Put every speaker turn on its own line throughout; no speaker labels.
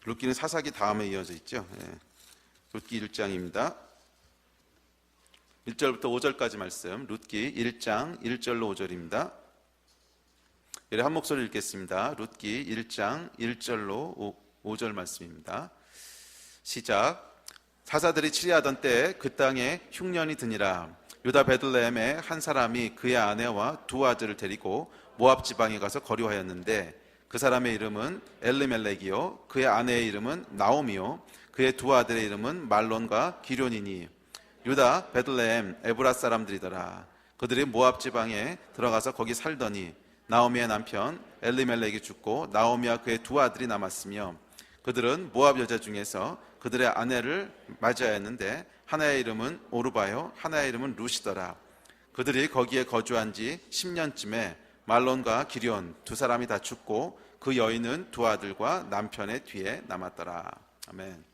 룻기는 사사기 다음에 이어져 있죠. 룻기 1장입니다. 1절부터 5절까지 말씀, 룻기 1장 1절로 5절입니다. 한 목소리 읽겠습니다. 룻기 1장 1절로 5절 말씀입니다. 시작. 사사들이 치리하던 때에 그 땅에 흉년이 드니라. 유다 베들레헴에 한 사람이 그의 아내와 두 아들을 데리고 모압 지방에 가서 거류하였는데 그 사람의 이름은 엘리멜렉이요 그의 아내의 이름은 나오미요 그의 두 아들의 이름은 말론과 기런이니 유다 베들레헴 에브라 사람들이더라. 그들이 모압 지방에 들어가서 거기 살더니 나오미의 남편 엘리멜렉이 죽고 나오미와 그의 두 아들이 남았으며 그들은 모압 여자 중에서 그들의 아내를 맞이하였는데 하나의 이름은 오르바요 하나의 이름은 룻이더라. 그들이 거기에 거주한 지 10년쯤에 말론과 기런 두 사람이 다 죽고 그 여인은 두 아들과 남편의 뒤에 남았더라. 아멘.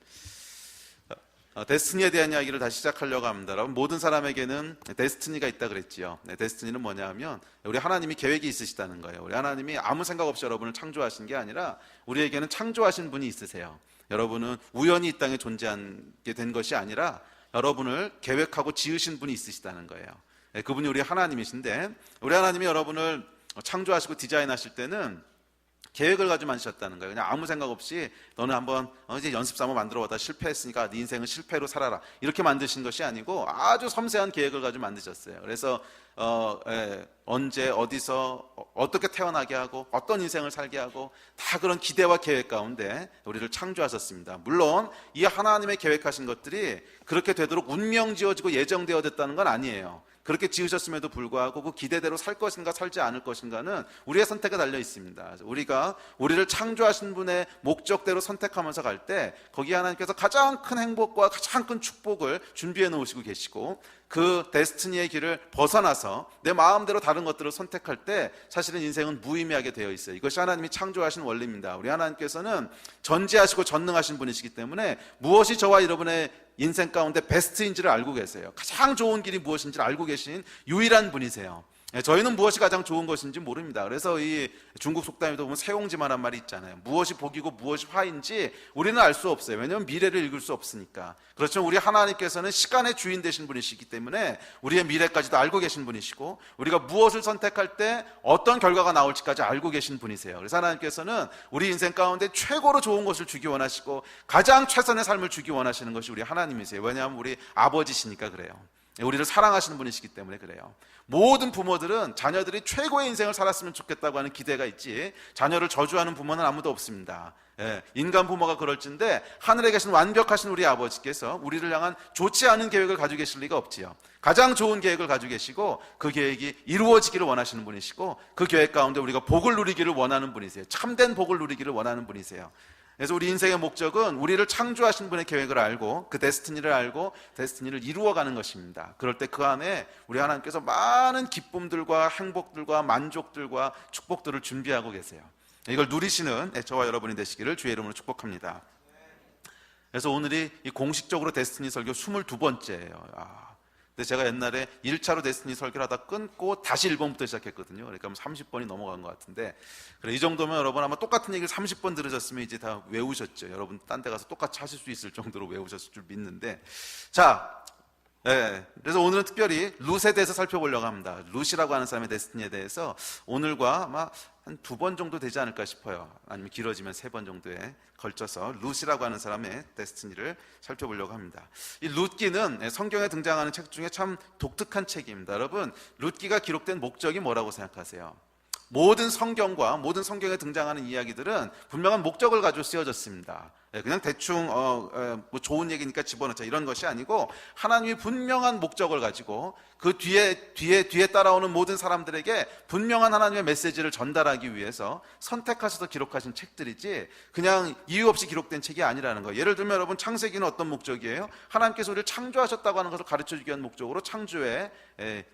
데스티니에 대한 이야기를 다시 시작하려고 합니다. 여러분, 모든 사람에게는 데스티니가 있다 그랬지요. 데스티니는 뭐냐 하면 우리 하나님이 계획이 있으시다는 거예요. 우리 하나님이 아무 생각 없이 여러분을 창조하신 게 아니라 우리에게는 창조하신 분이 있으세요. 여러분은 우연히 이 땅에 존재하게 된 것이 아니라 여러분을 계획하고 지으신 분이 있으시다는 거예요. 그분이 우리 하나님이신데 우리 하나님이 여러분을 창조하시고 디자인하실 때는 계획을 가지고 만드셨다는 거예요. 그냥 아무 생각 없이 너는 한번 이제 연습사 한번 만들어보다 실패했으니까 네 인생은 실패로 살아라 이렇게 만드신 것이 아니고 아주 섬세한 계획을 가지고 만드셨어요. 그래서 언제 어디서 어떻게 태어나게 하고 어떤 인생을 살게 하고 다 그런 기대와 계획 가운데 우리를 창조하셨습니다. 물론 이 하나님의 계획하신 것들이 그렇게 되도록 운명 지어지고 예정되어 됐다는 건 아니에요. 그렇게 지으셨음에도 불구하고 그 기대대로 살 것인가 살지 않을 것인가는 우리의 선택에 달려 있습니다. 우리가 우리를 창조하신 분의 목적대로 선택하면서 갈 때 거기에 하나님께서 가장 큰 행복과 가장 큰 축복을 준비해 놓으시고 계시고 그 데스티니의 길을 벗어나서 내 마음대로 다른 것들을 선택할 때 사실은 인생은 무의미하게 되어 있어요. 이것이 하나님이 창조하신 원리입니다. 우리 하나님께서는 전지하시고 전능하신 분이시기 때문에 무엇이 저와 여러분의 인생 가운데 베스트인지를 알고 계세요. 가장 좋은 길이 무엇인지를 알고 계신 유일한 분이세요. 저희는 무엇이 가장 좋은 것인지 모릅니다. 그래서 이 중국 속담에도 보면 세옹지만한 말이 있잖아요. 무엇이 복이고 무엇이 화인지 우리는 알 수 없어요. 왜냐하면 미래를 읽을 수 없으니까. 그렇지만 우리 하나님께서는 시간의 주인 되신 분이시기 때문에 우리의 미래까지도 알고 계신 분이시고 우리가 무엇을 선택할 때 어떤 결과가 나올지까지 알고 계신 분이세요. 그래서 하나님께서는 우리 인생 가운데 최고로 좋은 것을 주기 원하시고 가장 최선의 삶을 주기 원하시는 것이 우리 하나님이세요. 왜냐하면 우리 아버지시니까 그래요. 우리를 사랑하시는 분이시기 때문에 그래요. 모든 부모들은 자녀들이 최고의 인생을 살았으면 좋겠다고 하는 기대가 있지 자녀를 저주하는 부모는 아무도 없습니다. 인간 부모가 그럴진데 하늘에 계신 완벽하신 우리 아버지께서 우리를 향한 좋지 않은 계획을 가지고 계실 리가 없지요. 가장 좋은 계획을 가지고 계시고 그 계획이 이루어지기를 원하시는 분이시고 그 계획 가운데 우리가 복을 누리기를 원하는 분이세요. 참된 복을 누리기를 원하는 분이세요. 그래서 우리 인생의 목적은 우리를 창조하신 분의 계획을 알고 그 데스티니를 알고 데스티니를 이루어가는 것입니다. 그럴 때 그 안에 우리 하나님께서 많은 기쁨들과 행복들과 만족들과 축복들을 준비하고 계세요. 이걸 누리시는 저와 여러분이 되시기를 주의 이름으로 축복합니다. 그래서 오늘이 이 공식적으로 데스티니 설교 22번째예요. 근데 제가 옛날에 1차로 데스티니 설교를 하다 끊고 다시 1번부터 시작했거든요. 그러니까 30번이 넘어간 것 같은데 그래, 이 정도면 여러분 아마 똑같은 얘기를 30번 들으셨으면 이제 다 외우셨죠. 여러분 딴 데 가서 똑같이 하실 수 있을 정도로 외우셨을 줄 믿는데 그래서 오늘은 특별히 룻에 대해서 살펴보려고 합니다. 룻이라고 하는 사람의 데스티니에 대해서 오늘과 아마 한 2번 정도 되지 않을까 싶어요. 아니면 길어지면 3번 정도에 걸쳐서 룻이라고 하는 사람의 데스티니를 살펴보려고 합니다. 이 룻기는 성경에 등장하는 책 중에 참 독특한 책입니다. 여러분, 룻기가 기록된 목적이 뭐라고 생각하세요? 모든 성경과 모든 성경에 등장하는 이야기들은 분명한 목적을 가지고 쓰여졌습니다. 그냥 대충 뭐 좋은 얘기니까 집어넣자 이런 것이 아니고 하나님이 분명한 목적을 가지고 그 뒤에 따라오는 모든 사람들에게 분명한 하나님의 메시지를 전달하기 위해서 선택하셔서 기록하신 책들이지 그냥 이유 없이 기록된 책이 아니라는 거예요. 예를 들면 여러분 창세기는 어떤 목적이에요? 하나님께서 우리를 창조하셨다고 하는 것을 가르쳐주기 위한 목적으로 창조의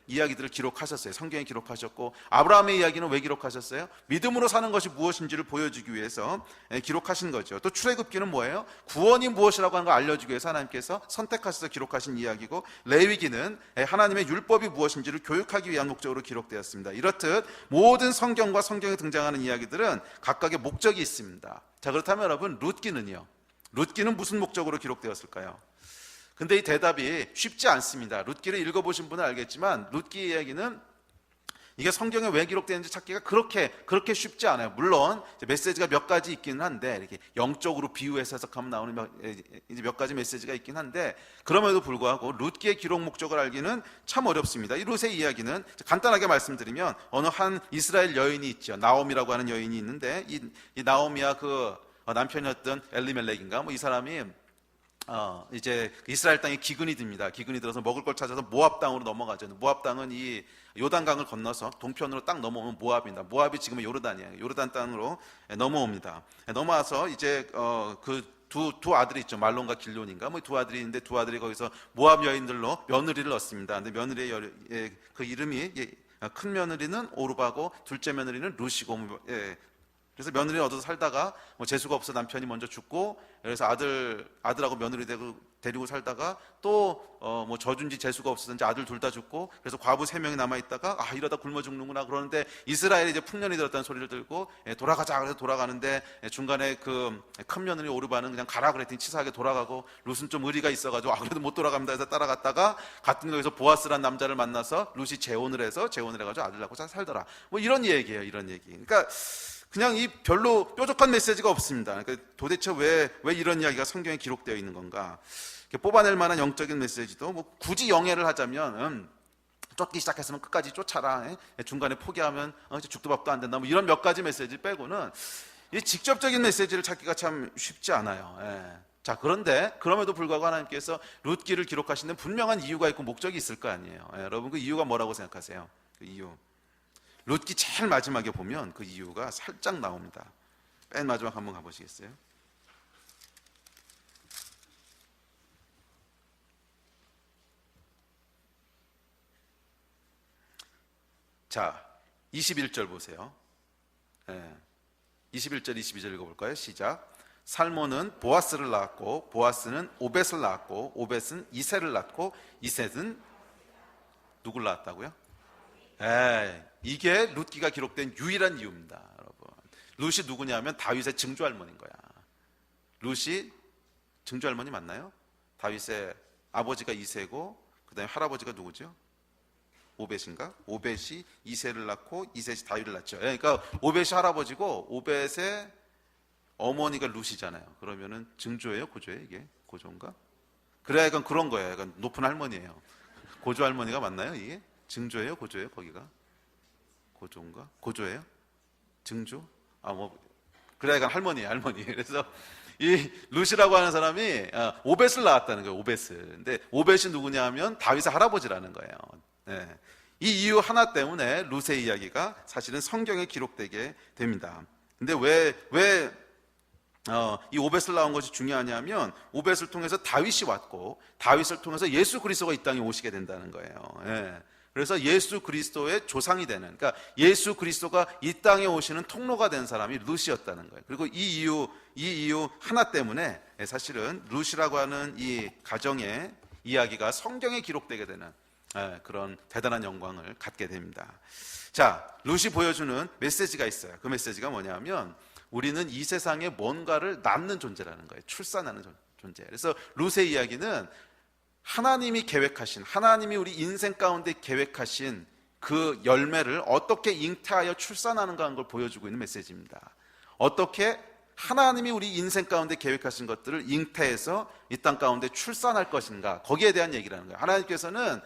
이야기들을 기록하셨어요. 성경에 기록하셨고 아브라함의 이야기는 왜 기록하셨어요? 믿음으로 사는 것이 무엇인지를 보여주기 위해서 기록하신 거죠. 또 출애굽기는 이야기는 뭐예요? 구원이 무엇이라고 하는 걸 알려주기 위해서 하나님께서 선택하셔서 기록하신 이야기고, 레위기는 하나님의 율법이 무엇인지를 교육하기 위한 목적으로 기록되었습니다. 이렇듯 모든 성경과 성경에 등장하는 이야기들은 각각의 목적이 있습니다. 자, 그렇다면 여러분, 룻기는요? 룻기는 무슨 목적으로 기록되었을까요? 근데 이 대답이 쉽지 않습니다. 룻기를 읽어보신 분은 알겠지만 룻기 이야기는 이게 성경에 왜 기록되는지 찾기가 그렇게 쉽지 않아요. 물론 메시지가 몇 가지 있기는 한데, 이렇게 영적으로 비유해서 해석하면 나오는 몇 가지 메시지가 있긴 한데, 그럼에도 불구하고 룻기의 기록 목적을 알기는 참 어렵습니다. 이 룻의 이야기는 간단하게 말씀드리면, 어느 한 이스라엘 여인이 있죠. 나옴이라고 하는 여인이 있는데, 이 나오미와 그 남편이었던 엘리멜렉인가 이 사람이 이제 이스라엘 땅에 기근이 듭니다. 기근이 들어서 먹을 걸 찾아서 모압 땅으로 넘어가죠. 모압 땅은 이 요단강을 건너서 동편으로 딱 넘어오면 모압입니다. 모압이 지금은 요르단이에요. 요르단 땅으로 넘어옵니다. 넘어와서 이제 그 두 아들이 있죠. 말론과 길론인가 두 아들이 있는데, 두 아들이 거기서 모압 여인들로 며느리를 얻습니다. 근데 며느리의 그 이름이, 큰 며느리는 오르바고 둘째 며느리는 루시고, 그래서 며느리 얻어서 살다가 재수가 없어 남편이 먼저 죽고, 그래서 아들하고 며느리 데리고 살다가 또 져준지 재수가 없어서인지 아들 둘 다 죽고, 그래서 과부 3명이 남아 있다가 이러다 굶어 죽는구나. 그러는데 이스라엘이 이제 풍년이 들었다는 소리를 들고 돌아가자 그래서 돌아가는데, 중간에 그 큰 며느리 오르바는 그냥 가라 그랬더니 치사하게 돌아가고, 룻은 좀 의리가 있어가지고 그래도 못 돌아갑니다 해서 따라갔다가 같은 거에서 보아스란 남자를 만나서 룻이 재혼을 해가지고 아들 낳고 잘 살더라. 이런 얘기예요. 이런 얘기. 그러니까 그냥 이 별로 뾰족한 메시지가 없습니다. 그러니까 도대체 왜 이런 이야기가 성경에 기록되어 있는 건가? 뽑아낼 만한 영적인 메시지도 굳이 영예를 하자면, 쫓기 시작했으면 끝까지 쫓아라. 중간에 포기하면 죽도 밥도 안 된다. 이런 몇 가지 메시지 빼고는 이 직접적인 메시지를 찾기가 참 쉽지 않아요. 자, 그런데 그럼에도 불구하고 하나님께서 룻기를 기록하신 데는 분명한 이유가 있고 목적이 있을 거 아니에요. 여러분, 그 이유가 뭐라고 생각하세요? 그 이유. 룻기 제일 마지막에 보면 그 이유가 살짝 나옵니다. 맨 마지막 한번 가보시겠어요? 자, 21절 보세요. 21절, 22절 읽어볼까요? 시작. 살몬은 보아스를 낳았고, 보아스는 오벳을 낳았고, 오벳은 이셋을 낳고, 이셋은 누굴 낳았다고요? 이게 룻기가 기록된 유일한 이유입니다, 여러분. 룻이 누구냐면 다윗의 증조할머니인 거야. 룻이 증조할머니 맞나요? 다윗의 아버지가 이세고, 그 다음에 할아버지가 누구죠? 오벳인가? 오벳이 이세를 낳고 이셋이 다윗을 낳죠. 그러니까 오벳이 할아버지고 오벳의 어머니가 룻이잖아요. 그러면은 증조예요, 고조예요? 이게 고조인가? 그래, 약간 그런 거예요. 약간 높은 할머니예요. 고조 할머니가 맞나요? 이게 증조예요, 고조예요? 거기가 고조인가? 고조예요? 증조? 그래, 약간 할머니예요, 할머니. 그래서 이 룻이라고 하는 사람이 오벳을 낳았다는 거예요. 오벳을. 근데 오벳이 누구냐 하면 다윗의 할아버지라는 거예요. 이 이유 하나 때문에 룻의 이야기가 사실은 성경에 기록되게 됩니다. 근데 왜 이 오벳을 낳은 것이 중요하냐면, 오벳을 통해서 다윗이 왔고, 다윗을 통해서 예수 그리스도가 이 땅에 오시게 된다는 거예요. 그래서 예수 그리스도의 조상이 되는, 그러니까 예수 그리스도가 이 땅에 오시는 통로가 된 사람이 룻이었다는 거예요. 그리고 이 이유 하나 때문에 사실은 룻이라고 하는 이 가정의 이야기가 성경에 기록되게 되는 그런 대단한 영광을 갖게 됩니다. 자, 룻이 보여주는 메시지가 있어요. 그 메시지가 뭐냐면, 우리는 이 세상에 뭔가를 낳는 존재라는 거예요. 출산하는 존재. 그래서 룻의 이야기는 하나님이 계획하신, 하나님이 우리 인생 가운데 계획하신 그 열매를 어떻게 잉태하여 출산하는가 하는 걸 보여주고 있는 메시지입니다. 어떻게 하나님이 우리 인생 가운데 계획하신 것들을 잉태해서 이 땅 가운데 출산할 것인가, 거기에 대한 얘기라는 거예요. 하나님께서는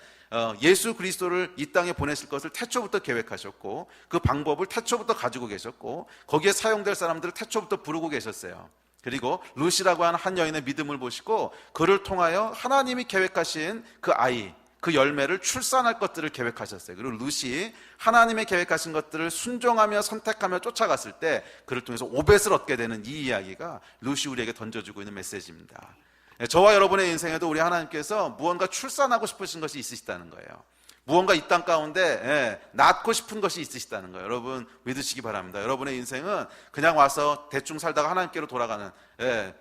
예수 그리스도를 이 땅에 보내실 것을 태초부터 계획하셨고, 그 방법을 태초부터 가지고 계셨고, 거기에 사용될 사람들을 태초부터 부르고 계셨어요. 그리고 룻이라고 하는 한 여인의 믿음을 보시고, 그를 통하여 하나님이 계획하신 그 아이, 그 열매를 출산할 것들을 계획하셨어요. 그리고 룻이 하나님의 계획하신 것들을 순종하며 선택하며 쫓아갔을 때 그를 통해서 오벳을 얻게 되는 이 이야기가 룻이 우리에게 던져주고 있는 메시지입니다. 저와 여러분의 인생에도 우리 하나님께서 무언가 출산하고 싶으신 것이 있으시다는 거예요. 무언가 이 땅 가운데 낳고 싶은 것이 있으시다는 거예요. 여러분 믿으시기 바랍니다. 여러분의 인생은 그냥 와서 대충 살다가 하나님께로 돌아가는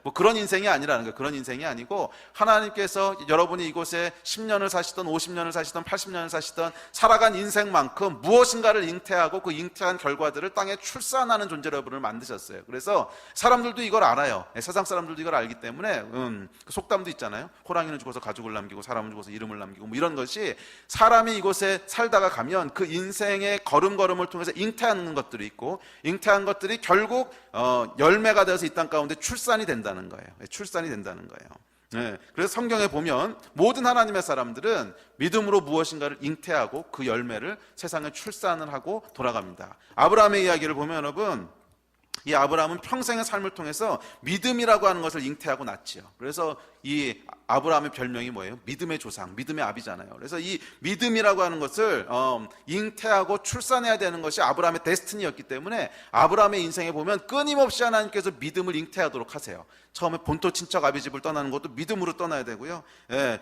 뭐 그런 인생이 아니라는 거예요. 그런 인생이 아니고 하나님께서 여러분이 이곳에 10년을 사시던 50년을 사시던 80년을 사시던 살아간 인생만큼 무엇인가를 잉태하고 그 잉태한 결과들을 땅에 출산하는 존재로 여러분을 만드셨어요. 그래서 사람들도 이걸 알아요. 세상 사람들도 이걸 알기 때문에 그 속담도 있잖아요. 호랑이는 죽어서 가죽을 남기고 사람은 죽어서 이름을 남기고 뭐 이런 것이 사람이 이곳에 살다가 가면 그 인생의 걸음걸음을 통해서 잉태하는 것들이 있고 잉태한 것들이 결국 열매가 되어서 이 땅 가운데 출산이 된다는 거예요. 출산이 된다는 거예요. 그래서 성경에 보면 모든 하나님의 사람들은 믿음으로 무엇인가를 잉태하고 그 열매를 세상에 출산을 하고 돌아갑니다. 아브라함의 이야기를 보면 여러분, 이 아브라함은 평생의 삶을 통해서 믿음이라고 하는 것을 잉태하고 났지요. 그래서 이 아브라함의 별명이 뭐예요? 믿음의 조상, 믿음의 아비잖아요. 그래서 이 믿음이라고 하는 것을 잉태하고 출산해야 되는 것이 아브라함의 데스티니였기 때문에 아브라함의 인생에 보면 끊임없이 하나님께서 믿음을 잉태하도록 하세요. 처음에 본토 친척 아비 집을 떠나는 것도 믿음으로 떠나야 되고요.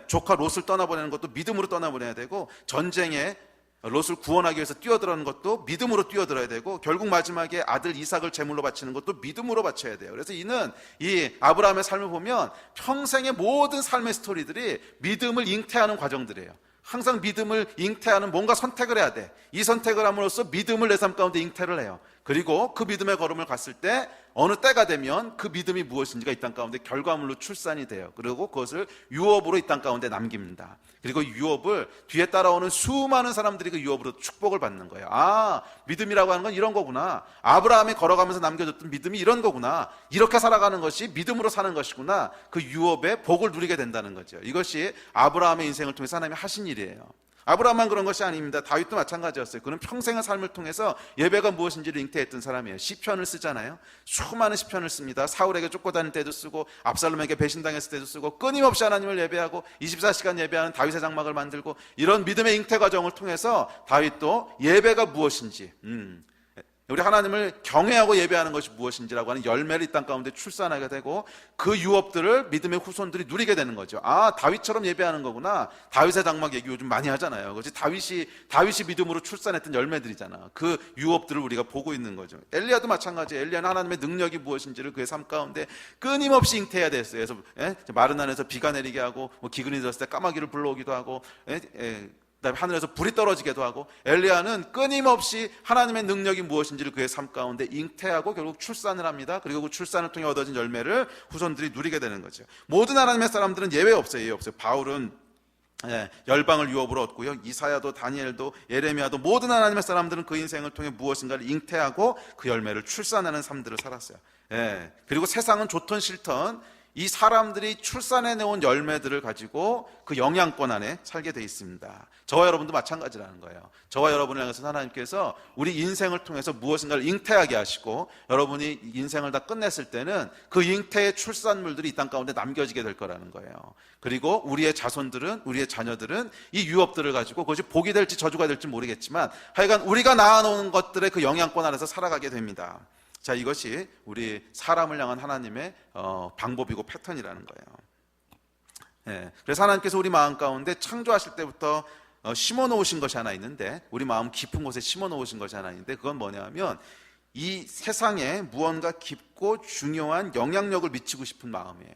조카 롯을 떠나보내는 것도 믿음으로 떠나보내야 되고, 전쟁에 롯을 구원하기 위해서 뛰어들어는 것도 믿음으로 뛰어들어야 되고, 결국 마지막에 아들 이삭을 제물로 바치는 것도 믿음으로 바쳐야 돼요. 그래서 이는 이 아브라함의 삶을 보면 평생의 모든 삶의 스토리들이 믿음을 잉태하는 과정들이에요. 항상 믿음을 잉태하는 뭔가 선택을 해야 돼. 이 선택을 함으로써 믿음을 내 삶 가운데 잉태를 해요. 그리고 그 믿음의 걸음을 갔을 때 어느 때가 되면 그 믿음이 무엇인지가 이 땅 가운데 결과물로 출산이 돼요. 그리고 그것을 유업으로 이 땅 가운데 남깁니다. 그리고 유업을 뒤에 따라오는 수많은 사람들이 그 유업으로 축복을 받는 거예요. 아, 믿음이라고 하는 건 이런 거구나. 아브라함이 걸어가면서 남겨줬던 믿음이 이런 거구나. 이렇게 살아가는 것이 믿음으로 사는 것이구나. 그 유업의 복을 누리게 된다는 거죠. 이것이 아브라함의 인생을 통해서 하나님이 하신 일이에요. 아브라함만 그런 것이 아닙니다. 다윗도 마찬가지였어요. 그는 평생의 삶을 통해서 예배가 무엇인지를 잉태했던 사람이에요. 시편을 쓰잖아요. 수많은 시편을 씁니다. 사울에게 쫓고 다닐 때도 쓰고, 압살롬에게 배신당했을 때도 쓰고, 끊임없이 하나님을 예배하고 24시간 예배하는 다윗의 장막을 만들고, 이런 믿음의 잉태 과정을 통해서 다윗도 예배가 무엇인지, 우리 하나님을 경외하고 예배하는 것이 무엇인지라고 하는 열매를 이 땅 가운데 출산하게 되고, 그 유업들을 믿음의 후손들이 누리게 되는 거죠. 아, 다윗처럼 예배하는 거구나. 다윗의 장막 얘기 요즘 많이 하잖아요. 그렇지? 다윗이 믿음으로 출산했던 열매들이잖아. 그 유업들을 우리가 보고 있는 거죠. 엘리야도 마찬가지예요. 엘리야는 하나님의 능력이 무엇인지를 그의 삶 가운데 끊임없이 잉태해야 됐어요. 그래서 마른 하늘에서 비가 내리게 하고, 뭐 기근이 들었을 때 까마귀를 불러오기도 하고, 그다음에 하늘에서 불이 떨어지기도 하고, 엘리야는 끊임없이 하나님의 능력이 무엇인지를 그의 삶 가운데 잉태하고 결국 출산을 합니다. 그리고 그 출산을 통해 얻어진 열매를 후손들이 누리게 되는 거죠. 모든 하나님의 사람들은 예외 없어요. 예외 없어요. 바울은 열방을 유업으로 얻고요. 이사야도, 다니엘도, 예레미야도, 모든 하나님의 사람들은 그 인생을 통해 무엇인가를 잉태하고 그 열매를 출산하는 삶들을 살았어요. 그리고 세상은 좋든 싫든 이 사람들이 출산해내온 열매들을 가지고 그 영향권 안에 살게 돼 있습니다. 저와 여러분도 마찬가지라는 거예요. 저와 여러분을 향해서 하나님께서 우리 인생을 통해서 무엇인가를 잉태하게 하시고, 여러분이 인생을 다 끝냈을 때는 그 잉태의 출산물들이 이 땅 가운데 남겨지게 될 거라는 거예요. 그리고 우리의 자손들은, 우리의 자녀들은 이 유업들을 가지고, 그것이 복이 될지 저주가 될지 모르겠지만 하여간 우리가 낳아놓은 것들의 그 영향권 안에서 살아가게 됩니다. 자, 이것이 우리 사람을 향한 하나님의 방법이고 패턴이라는 거예요. 그래서 하나님께서 우리 마음 가운데 창조하실 때부터 심어 놓으신 것이 하나 있는데, 우리 마음 깊은 곳에 심어 놓으신 것이 하나 있는데, 그건 뭐냐면 이 세상에 무언가 깊고 중요한 영향력을 미치고 싶은 마음이에요.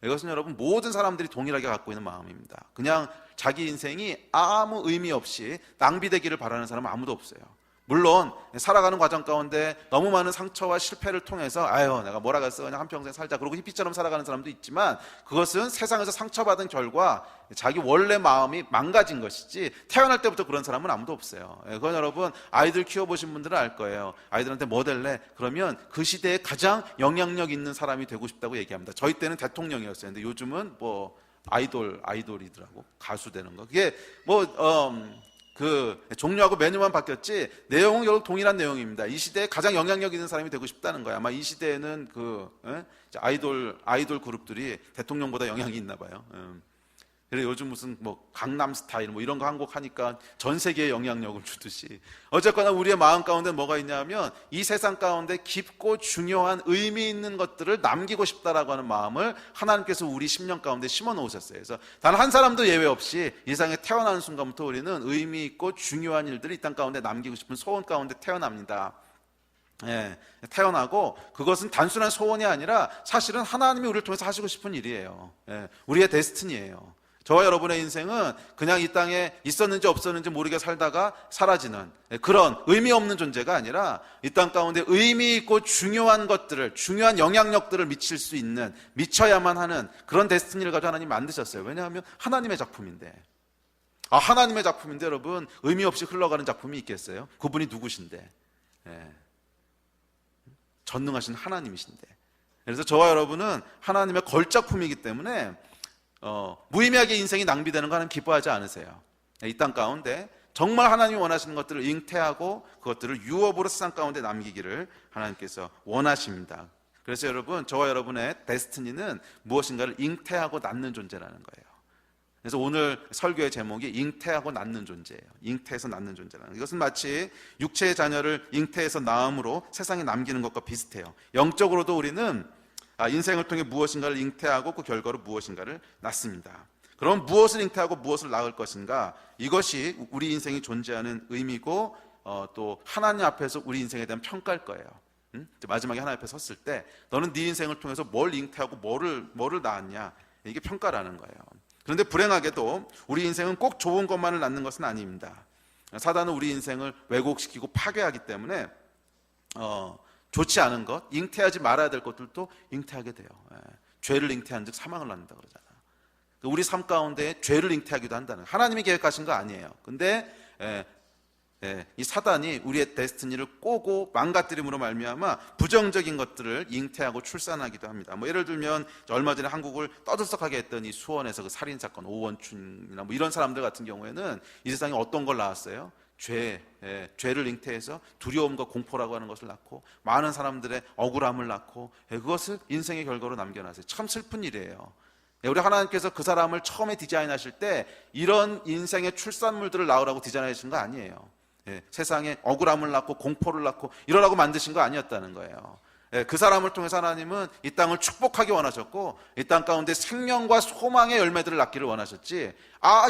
이것은 여러분 모든 사람들이 동일하게 갖고 있는 마음입니다. 그냥 자기 인생이 아무 의미 없이 낭비되기를 바라는 사람은 아무도 없어요. 물론 살아가는 과정 가운데 너무 많은 상처와 실패를 통해서 아유 내가 뭐라겠어 그냥 한평생 살자 그러고 히피처럼 살아가는 사람도 있지만, 그것은 세상에서 상처받은 결과 자기 원래 마음이 망가진 것이지 태어날 때부터 그런 사람은 아무도 없어요. 그건 여러분 아이들 키워보신 분들은 알 거예요. 아이들한테 뭐 될래? 그러면 그 시대에 가장 영향력 있는 사람이 되고 싶다고 얘기합니다. 저희 때는 대통령이었어요. 근데 요즘은 뭐 아이돌이더라고. 가수 되는 거. 그게 그 종류하고 메뉴만 바뀌었지 내용은 결국 동일한 내용입니다. 이 시대에 가장 영향력 있는 사람이 되고 싶다는 거야. 아마 이 시대에는 아이돌 그룹들이 대통령보다 영향이 있나 봐요. 그래 요즘 무슨 뭐 강남 스타일 뭐 이런 거 한 곡 하니까 전 세계에 영향력을 주듯이 어쨌거나 우리의 마음 가운데 뭐가 있냐면 이 세상 가운데 깊고 중요한 의미 있는 것들을 남기고 싶다라고 하는 마음을 하나님께서 우리 심령 가운데 심어 놓으셨어요. 그래서 단 한 사람도 예외 없이 이 세상에 태어나는 순간부터 우리는 의미 있고 중요한 일들을 이 땅 가운데 남기고 싶은 소원 가운데 태어납니다. 예, 태어나고 그것은 단순한 소원이 아니라 사실은 하나님이 우리를 통해서 하시고 싶은 일이에요. 예, 우리의 데스티니예요. 저와 여러분의 인생은 그냥 이 땅에 있었는지 없었는지 모르게 살다가 사라지는 그런 의미 없는 존재가 아니라 이 땅 가운데 의미 있고 중요한 것들을, 중요한 영향력들을 미칠 수 있는, 미쳐야만 하는 그런 데스티니를 가지고 하나님 만드셨어요. 왜냐하면 하나님의 작품인데. 하나님의 작품인데 여러분, 의미 없이 흘러가는 작품이 있겠어요? 그분이 누구신데? 예. 전능하신 하나님이신데. 그래서 저와 여러분은 하나님의 걸작품이기 때문에 무의미하게 인생이 낭비되는 거 하나님 기뻐하지 않으세요. 이 땅 가운데 정말 하나님이 원하시는 것들을 잉태하고 그것들을 유업으로 세상 가운데 남기기를 하나님께서 원하십니다. 그래서 여러분, 저와 여러분의 데스티니는 무엇인가를 잉태하고 낳는 존재라는 거예요. 그래서 오늘 설교의 제목이 잉태하고 낳는 존재예요. 잉태해서 낳는 존재라는, 이것은 마치 육체의 자녀를 잉태해서 낳음으로 세상에 남기는 것과 비슷해요. 영적으로도 우리는 인생을 통해 무엇인가를 잉태하고 그 결과로 무엇인가를 낳습니다. 그럼 무엇을 잉태하고 무엇을 낳을 것인가? 이것이 우리 인생이 존재하는 의미고 또 하나님 앞에서 우리 인생에 대한 평가일 거예요. 마지막에 하나님 앞에 섰을 때 너는 네 인생을 통해서 뭘 잉태하고 뭐를 낳았냐? 이게 평가라는 거예요. 그런데 불행하게도 우리 인생은 꼭 좋은 것만을 낳는 것은 아닙니다. 사단은 우리 인생을 왜곡시키고 파괴하기 때문에 좋지 않은 것, 잉태하지 말아야 될 것들도 잉태하게 돼요. 죄를 잉태한 즉 사망을 낳는다 그러잖아. 우리 삶 가운데 죄를 잉태하기도 한다는, 하나님이 계획하신 거 아니에요. 근데 이 사단이 우리의 데스티니를 꼬고 망가뜨림으로 말미암아 부정적인 것들을 잉태하고 출산하기도 합니다. 뭐 예를 들면 얼마 전에 한국을 떠들썩하게 했던 이 수원에서 그 살인 사건, 오원춘이나 뭐 이런 사람들 같은 경우에는 이 세상에 어떤 걸 낳았어요? 죄를 잉태해서 두려움과 공포라고 하는 것을 낳고 많은 사람들의 억울함을 낳고 그것을 인생의 결과로 남겨놨어요. 참 슬픈 일이에요. 우리 하나님께서 그 사람을 처음에 디자인하실 때 이런 인생의 출산물들을 낳으라고 디자인하신 거 아니에요. 세상에 억울함을 낳고 공포를 낳고 이러라고 만드신 거 아니었다는 거예요. 그 사람을 통해서 하나님은 이 땅을 축복하기 원하셨고 이 땅 가운데 생명과 소망의 열매들을 낳기를 원하셨지,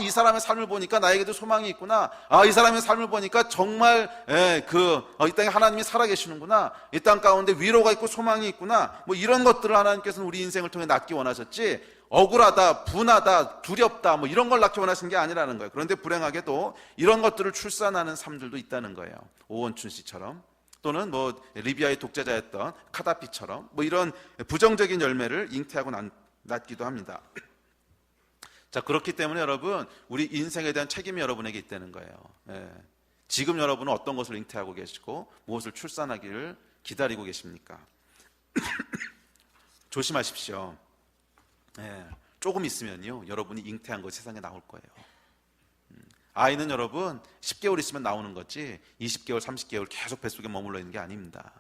이 사람의 삶을 보니까 나에게도 소망이 있구나, 이 사람의 삶을 보니까 정말 이 땅에 하나님이 살아계시는구나, 이 땅 가운데 위로가 있고 소망이 있구나, 뭐 이런 것들을 하나님께서는 우리 인생을 통해 낳기 원하셨지, 억울하다, 분하다, 두렵다 뭐 이런 걸 낳기 원하신 게 아니라는 거예요. 그런데 불행하게도 이런 것들을 출산하는 삶들도 있다는 거예요. 오원춘 씨처럼, 또는 뭐 리비아의 독재자였던 카다피처럼 뭐 이런 부정적인 열매를 잉태하고 낳기도 합니다. 자, 그렇기 때문에 여러분, 우리 인생에 대한 책임이 여러분에게 있다는 거예요. 지금 여러분은 어떤 것을 잉태하고 계시고 무엇을 출산하기를 기다리고 계십니까? 조심하십시오. 조금 있으면요, 여러분이 잉태한 것이 세상에 나올 거예요. 아이는 여러분 10개월 있으면 나오는 거지 20개월, 30개월 계속 뱃속에 머물러 있는 게 아닙니다.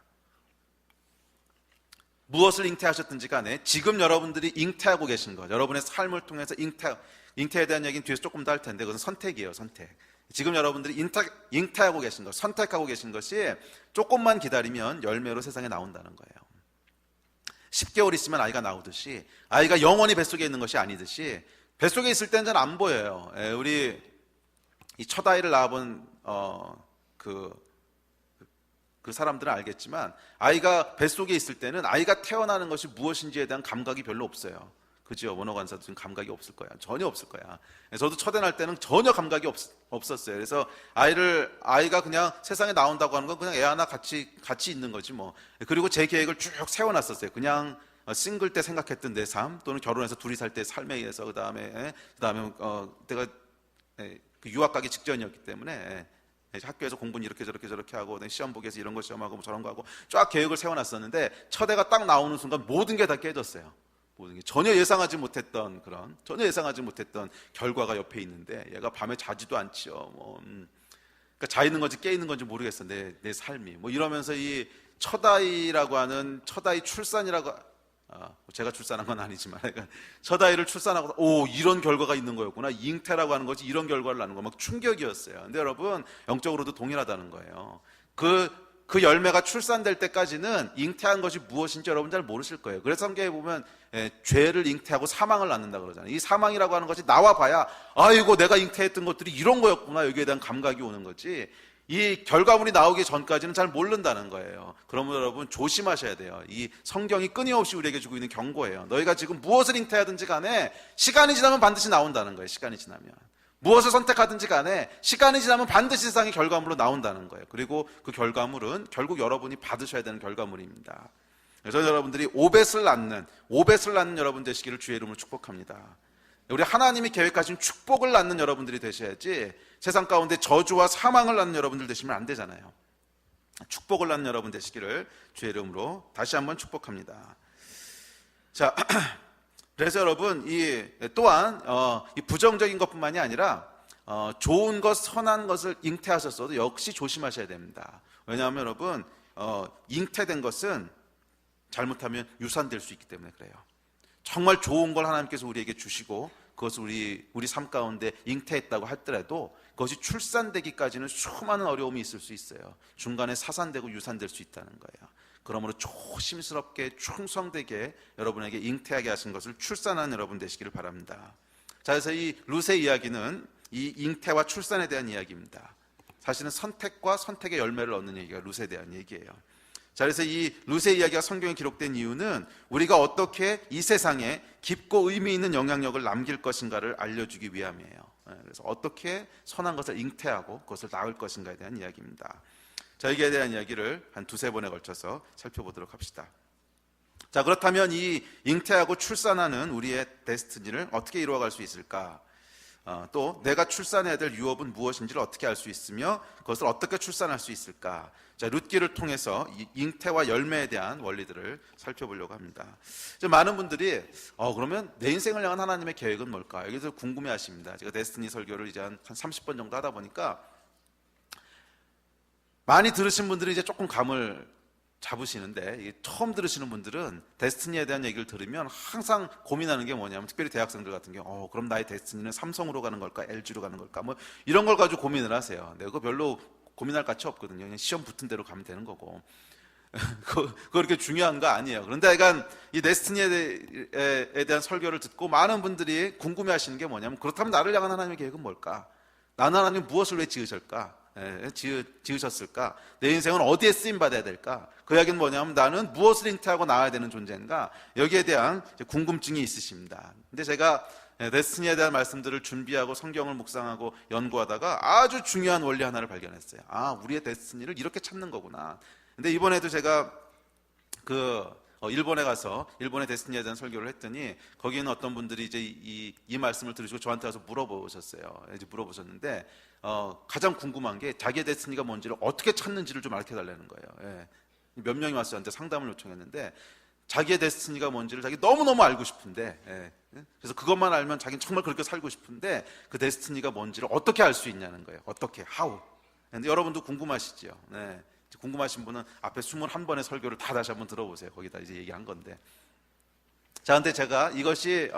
무엇을 잉태하셨든지 간에 지금 여러분들이 잉태하고 계신 것, 여러분의 삶을 통해서 잉태에 대한 얘기는 뒤에서 조금 더 할 텐데 그것은 선택이에요. 선택. 지금 여러분들이 잉태하고 계신 것, 선택하고 계신 것이 조금만 기다리면 열매로 세상에 나온다는 거예요. 10개월 있으면 아이가 나오듯이 아이가 영원히 뱃속에 있는 것이 아니듯이 뱃속에 있을 때는 잘 안 보여요. 우리 이 첫 아이를 낳아본 그 사람들은 알겠지만 아이가 뱃속에 있을 때는 아이가 태어나는 것이 무엇인지에 대한 감각이 별로 없어요. 그죠? 원어관사도 지금 감각이 없을 거야. 전혀 없을 거야. 저도 첫애 낳을 때는 전혀 감각이 없었어요. 그래서 아이가 그냥 세상에 나온다고 하는 건 그냥 애 하나 같이 있는 거지 뭐. 그리고 제 계획을 쭉 세워놨었어요. 그냥 싱글 때 생각했던 내 삶, 또는 결혼해서 둘이 살 때 삶에 의해서 그다음에 내가 그 유학 가기 직전이었기 때문에 학교에서 공부는 이렇게 저렇게 하고 시험 보기 위해서 이런 거 시험하고 뭐 저런 거 하고 쫙 계획을 세워놨었는데 첫 애가 딱 나오는 순간 모든 게 다 깨졌어요. 모든 게 전혀 예상하지 못했던 결과가 옆에 있는데 얘가 밤에 자지도 않지요. 그러니까 자 있는 건지 깨 있는 건지 모르겠어. 내 삶이 뭐 이러면서 이 첫 아이라고 하는 첫 아이 출산이라고 제가 출산한 건 아니지만 첫 아이를 출산하고 오 이런 결과가 있는 거였구나. 잉태라고 하는 것이 이런 결과를 낳는 거 막 충격이었어요. 근데 여러분 영적으로도 동일하다는 거예요. 그 열매가 출산될 때까지는 잉태한 것이 무엇인지 여러분 잘 모르실 거예요. 그래서 성경에 보면 죄를 잉태하고 사망을 낳는다 그러잖아요. 이 사망이라고 하는 것이 나와 봐야 아이고 내가 잉태했던 것들이 이런 거였구나 여기에 대한 감각이 오는 거지, 이 결과물이 나오기 전까지는 잘 모른다는 거예요. 그러면 여러분 조심하셔야 돼요. 이 성경이 끊임없이 우리에게 주고 있는 경고예요. 너희가 지금 무엇을 잉태하든지 간에 시간이 지나면 반드시 나온다는 거예요. 시간이 지나면 무엇을 선택하든지 간에 시간이 지나면 반드시 세상의 결과물로 나온다는 거예요. 그리고 그 결과물은 결국 여러분이 받으셔야 되는 결과물입니다. 그래서 여러분들이 오벳을 낳는 여러분 되시기를 주의 이름으로 축복합니다. 우리 하나님이 계획하신 축복을 낳는 여러분들이 되셔야지 세상 가운데 저주와 사망을 낳는 여러분들 되시면 안 되잖아요. 축복을 낳는 여러분 되시기를 주의 이름으로 다시 한번 축복합니다. 자, 그래서 여러분 또한 이 부정적인 것뿐만이 아니라 좋은 것, 선한 것을 잉태하셨어도 역시 조심하셔야 됩니다. 왜냐하면 여러분 잉태된 것은 잘못하면 유산될 수 있기 때문에 그래요. 정말 좋은 걸 하나님께서 우리에게 주시고 그것을 우리 삶 가운데 잉태했다고 하더라도 그것이 출산되기까지는 수많은 어려움이 있을 수 있어요. 중간에 사산되고 유산될 수 있다는 거예요. 그러므로 조심스럽게 충성되게 여러분에게 잉태하게 하신 것을 출산한 여러분 되시기를 바랍니다. 자, 그래서 이 룻의 이야기는 이 잉태와 출산에 대한 이야기입니다. 사실은 선택과 선택의 열매를 얻는 얘기가 룻에 대한 얘기예요. 자, 그래서 이 룻의 이야기가 성경에 기록된 이유는 우리가 어떻게 이 세상에 깊고 의미 있는 영향력을 남길 것인가를 알려주기 위함이에요. 그래서 어떻게 선한 것을 잉태하고 그것을 낳을 것인가에 대한 이야기입니다. 자, 여기에 대한 이야기를 한 두세 번에 걸쳐서 살펴보도록 합시다. 자, 그렇다면 이 잉태하고 출산하는 우리의 데스티니를 어떻게 이루어갈 수 있을까? 또 내가 출산해야 될 유업은 무엇인지를 어떻게 알 수 있으며 그것을 어떻게 출산할 수 있을까? 자, 룻기를 통해서 이 잉태와 열매에 대한 원리들을 살펴보려고 합니다. 많은 분들이 그러면 내 인생을 향한 하나님의 계획은 뭘까? 여기서 궁금해하십니다. 제가 데스티니 설교를 이제 한 30번 정도 하다 보니까 많이 들으신 분들이 이제 조금 감을 잡으시는데, 처음 들으시는 분들은 데스티니에 대한 얘기를 들으면 항상 고민하는 게 뭐냐면, 특별히 대학생들 같은 경우 그럼 나의 데스티니는 삼성으로 가는 걸까 LG로 가는 걸까 뭐 이런 걸 가지고 고민을 하세요. 근데 그거 별로 고민할 가치 없거든요. 그냥 시험 붙은 대로 가면 되는 거고 그거 그렇게 중요한 거 아니에요. 그런데 약간 이 데스티니에 대한 설교를 듣고 많은 분들이 궁금해하시는 게 뭐냐면, 그렇다면 나를 향한 하나님의 계획은 뭘까? 나는 하나님 무엇을 왜 지으셨을까? 지으셨을까? 내 인생은 어디에 쓰임 받아야 될까? 그 이야기는 뭐냐면 나는 무엇을 잉태하고 나와야 되는 존재인가? 여기에 대한 궁금증이 있으십니다. 근데 제가 데스티니에 대한 말씀들을 준비하고 성경을 묵상하고 연구하다가 아주 중요한 원리 하나를 발견했어요. 우리의 데스티니를 이렇게 찾는 거구나. 근데 이번에도 제가 일본에 가서 일본의 데스티니에 대한 설교를 했더니 거기는 어떤 분들이 이제 이 말씀을 들으시고 저한테 와서 물어보셨어요. 이제 물어보셨는데 가장 궁금한 게 자기의 데스티니가 뭔지를 어떻게 찾는지를 좀 알려달라는 거예요. 예. 몇 명이 와서 저한테 상담을 요청했는데 자기의 데스티니가 뭔지를 자기 너무너무 알고 싶은데, 그래서 그것만 알면 자기는 정말 그렇게 살고 싶은데 그 데스티니가 뭔지를 어떻게 알 수 있냐는 거예요. 어떻게, how. 근데 여러분도 궁금하시죠? 네. 궁금하신 분은 앞에 21번의 설교를 다 다시 한번 들어보세요. 거기다 이제 얘기한 건데. 자, 근데 제가 이것이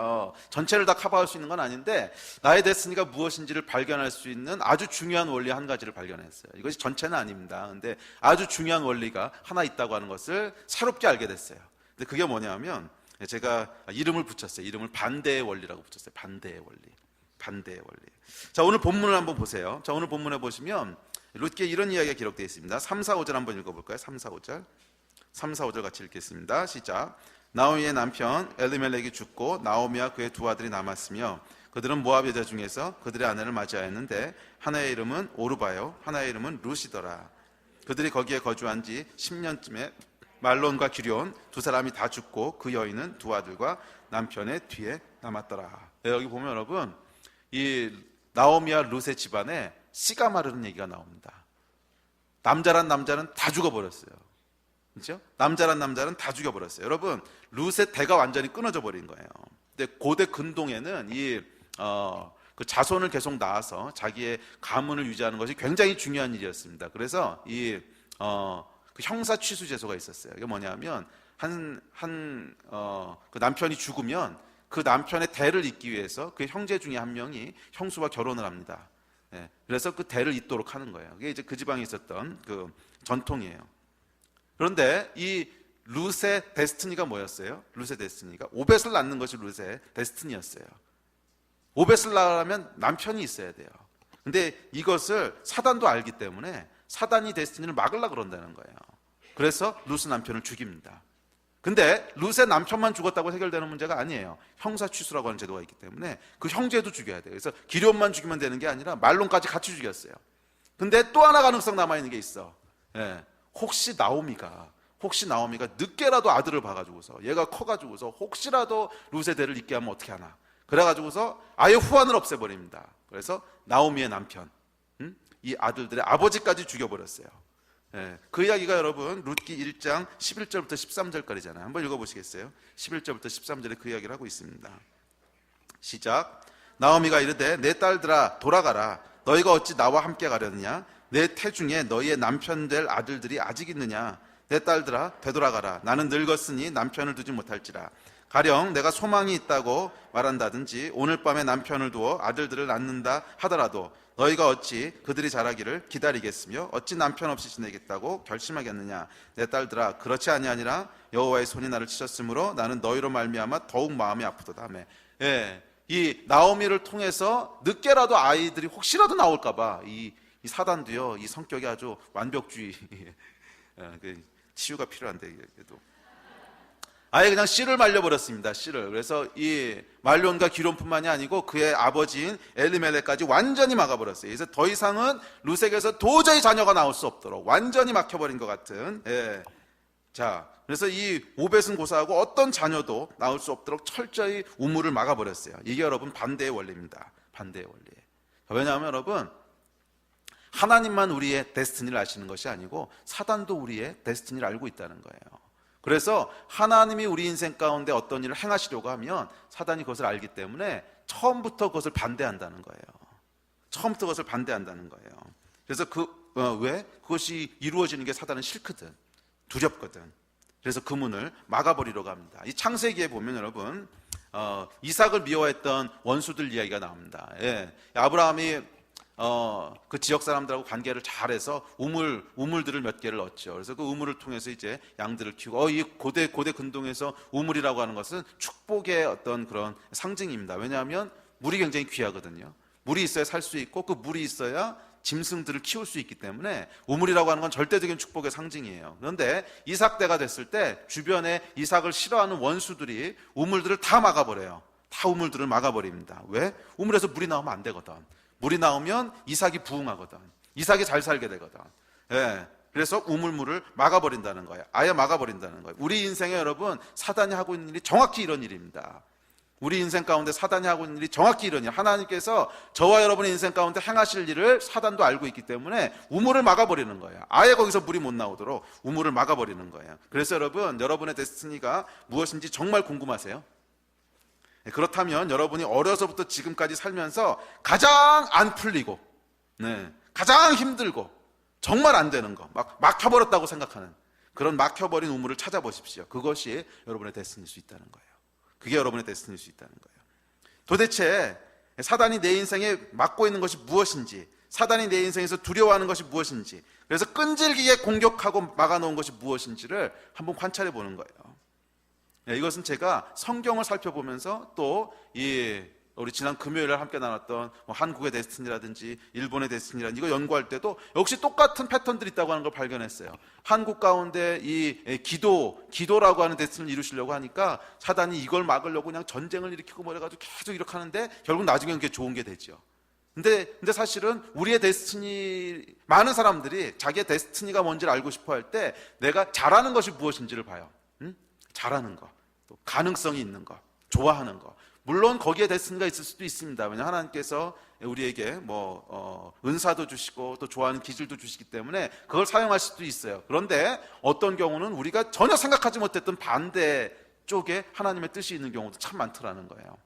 전체를 다 커버할 수 있는 건 아닌데 나의 데스티니가 무엇인지를 발견할 수 있는 아주 중요한 원리 한 가지를 발견했어요. 이것이 전체는 아닙니다. 근데 아주 중요한 원리가 하나 있다고 하는 것을 새롭게 알게 됐어요. 근데 그게 뭐냐면 제가 이름을 붙였어요. 이름을 반대의 원리라고 붙였어요. 반대의 원리. 자, 오늘 본문을 한번 보세요. 자, 오늘 본문에 보시면 룻기에 이런 이야기가 기록되어 있습니다. 3, 4, 5절 한번 읽어볼까요? 3, 4, 5절 같이 읽겠습니다. 시작. 나오미의 남편 엘리멜렉이 죽고 나오미와 그의 두 아들이 남았으며 그들은 모압 여자 중에서 그들의 아내를 맞이하였는데 하나의 이름은 오르바요 하나의 이름은 룻이더라. 그들이 거기에 거주한 지 10년쯤에 말론과 기럧 두 사람이 다 죽고 그 여인은 두 아들과 남편의 뒤에 남았더라. 여기 보면 여러분 이 나오미와 룻의 집안에 씨가 마르는 얘기가 나옵니다. 남자란 남자는 다 죽어버렸어요. 그렇죠? 남자란 남자는 다 죽여버렸어요. 여러분 룻의 대가 완전히 끊어져 버린 거예요. 근데 고대 근동에는 그 자손을 계속 낳아서 자기의 가문을 유지하는 것이 굉장히 중요한 일이었습니다. 그래서 그 형사 취수 제도가 있었어요. 이게 뭐냐면 그 남편이 죽으면 그 남편의 대를 잇기 위해서 그 형제 중에 한 명이 형수와 결혼을 합니다. 예, 그래서 그 대를 잇도록 하는 거예요. 그게 이제 그 지방에 있었던 그 전통이에요. 그런데 이 룻의 데스티니가 뭐였어요? 룻의 데스티니가 오벳을 낳는 것이 룻의 데스티니였어요. 오벳을 낳으려면 남편이 있어야 돼요. 근데 이것을 사단도 알기 때문에 사단이 데스티니를 막으려고 그런다는 거예요. 그래서 룻의 남편을 죽입니다. 근데 룻의 남편만 죽었다고 해결되는 문제가 아니에요. 형사취수라고 하는 제도가 있기 때문에 그 형제도 죽여야 돼요. 그래서 기럨만 죽이면 되는 게 아니라 말론까지 같이 죽였어요. 근데 또 하나 가능성 남아있는 게 있어. 예, 혹시 나오미가 늦게라도 아들을 봐가지고서 얘가 커가지고서 혹시라도 룻의 대를 잇게 하면 어떻게 하나. 그래가지고서 아예 후환을 없애버립니다. 그래서 나오미의 남편, 이 아들들의 아버지까지 죽여버렸어요. 예, 그 이야기가 여러분 룻기 1장 11절부터 13절까지잖아요. 한번 읽어보시겠어요? 11절부터 13절에 그 이야기를 하고 있습니다. 시작. 나오미가 이르되 내 딸들아 돌아가라. 너희가 어찌 나와 함께 가려느냐? 내 태중에 너희의 남편 될 아들들이 아직 있느냐? 내 딸들아 되돌아가라. 나는 늙었으니 남편을 두지 못할지라. 가령 내가 소망이 있다고 말한다든지 오늘 밤에 남편을 두어 아들들을 낳는다 하더라도 너희가 어찌 그들이 자라기를 기다리겠으며 어찌 남편 없이 지내겠다고 결심하겠느냐? 내 딸들아 그렇지 아니하니라. 여호와의 손이 나를 치셨으므로 나는 너희로 말미암아 더욱 마음이 아프도다. 예, 이 나오미를 통해서 늦게라도 아이들이 혹시라도 나올까봐 이 사단도요, 이 성격이 아주 완벽주의, 치유가 필요한데 그래도 아예 그냥 씨를 말려버렸습니다. 씨를. 그래서 이 말론과 기론뿐만이 아니고 그의 아버지인 엘리멜렉까지 완전히 막아버렸어요. 그래서 더 이상은 룻에게서 도저히 자녀가 나올 수 없도록 완전히 막혀버린 것 같은. 예. 자, 그래서 이 오벳은 고사하고 어떤 자녀도 나올 수 없도록 철저히 우물을 막아버렸어요. 이게 여러분 반대의 원리입니다. 반대의 원리. 왜냐하면 여러분 하나님만 우리의 데스티니를 아시는 것이 아니고 사단도 우리의 데스티니를 알고 있다는 거예요. 그래서 하나님이 우리 인생 가운데 어떤 일을 행하시려고 하면 사단이 그것을 알기 때문에 처음부터 그것을 반대한다는 거예요. 처음부터 그것을 반대한다는 거예요. 그래서 왜? 그것이 이루어지는 게 사단은 싫거든. 두렵거든. 그래서 그 문을 막아버리려고 합니다. 이 창세기에 보면 여러분 이삭을 미워했던 원수들 이야기가 나옵니다. 예. 아브라함이 그 지역 사람들하고 관계를 잘해서 우물들을 몇 개를 얻죠. 그래서 그 우물을 통해서 이제 양들을 키우고 이 고대 근동에서 우물이라고 하는 것은 축복의 어떤 그런 상징입니다. 왜냐하면 물이 굉장히 귀하거든요. 물이 있어야 살 수 있고 그 물이 있어야 짐승들을 키울 수 있기 때문에 우물이라고 하는 건 절대적인 축복의 상징이에요. 그런데 이삭 때가 됐을 때 주변에 이삭을 싫어하는 원수들이 우물들을 다 막아버려요. 다 우물들을 막아버립니다. 왜? 우물에서 물이 나오면 안 되거든. 물이 나오면 이삭이 부흥하거든. 이삭이 잘 살게 되거든. 예. 그래서 우물물을 막아버린다는 거예요. 아예 막아버린다는 거예요. 우리 인생에 여러분 사단이 하고 있는 일이 정확히 이런 일입니다. 우리 인생 가운데 사단이 하고 있는 일이 정확히 이런 일. 하나님께서 저와 여러분의 인생 가운데 행하실 일을 사단도 알고 있기 때문에 우물을 막아버리는 거예요. 아예 거기서 물이 못 나오도록 우물을 막아버리는 거예요. 그래서 여러분의 데스티니가 무엇인지 정말 궁금하세요? 그렇다면 여러분이 어려서부터 지금까지 살면서 가장 안 풀리고 가장 힘들고 정말 안 되는 거 막혀버렸다고 생각하는 그런 막혀버린 우물을 찾아보십시오. 그것이 여러분의 데스티니일 수 있다는 거예요. 그게 여러분의 데스티니일 수 있다는 거예요. 도대체 사단이 내 인생에 막고 있는 것이 무엇인지, 사단이 내 인생에서 두려워하는 것이 무엇인지, 그래서 끈질기게 공격하고 막아놓은 것이 무엇인지를 한번 관찰해 보는 거예요. 이것은 제가 성경을 살펴보면서 또 우리 지난 금요일에 함께 나눴던 한국의 데스티니라든지 일본의 데스티니라든지 이거 연구할 때도 역시 똑같은 패턴들이 있다고 하는 걸 발견했어요. 한국 가운데 이 기도라고 하는 데스티니를 이루시려고 하니까 사단이 이걸 막으려고 그냥 전쟁을 일으키고 뭐 해가지고 계속 이렇게 하는데 결국 나중에는 그게 좋은 게 되죠. 근데 사실은 우리의 데스티니, 많은 사람들이 자기의 데스티니가 뭔지를 알고 싶어 할 때 내가 잘하는 것이 무엇인지를 봐요. 잘하는 거, 또 가능성이 있는 거, 좋아하는 거. 물론 거기에 데스티니가 있을 수도 있습니다. 왜냐하면 하나님께서 우리에게 은사도 주시고 또 좋아하는 기질도 주시기 때문에 그걸 사용할 수도 있어요. 그런데 어떤 경우는 우리가 전혀 생각하지 못했던 반대 쪽에 하나님의 뜻이 있는 경우도 참 많더라는 거예요.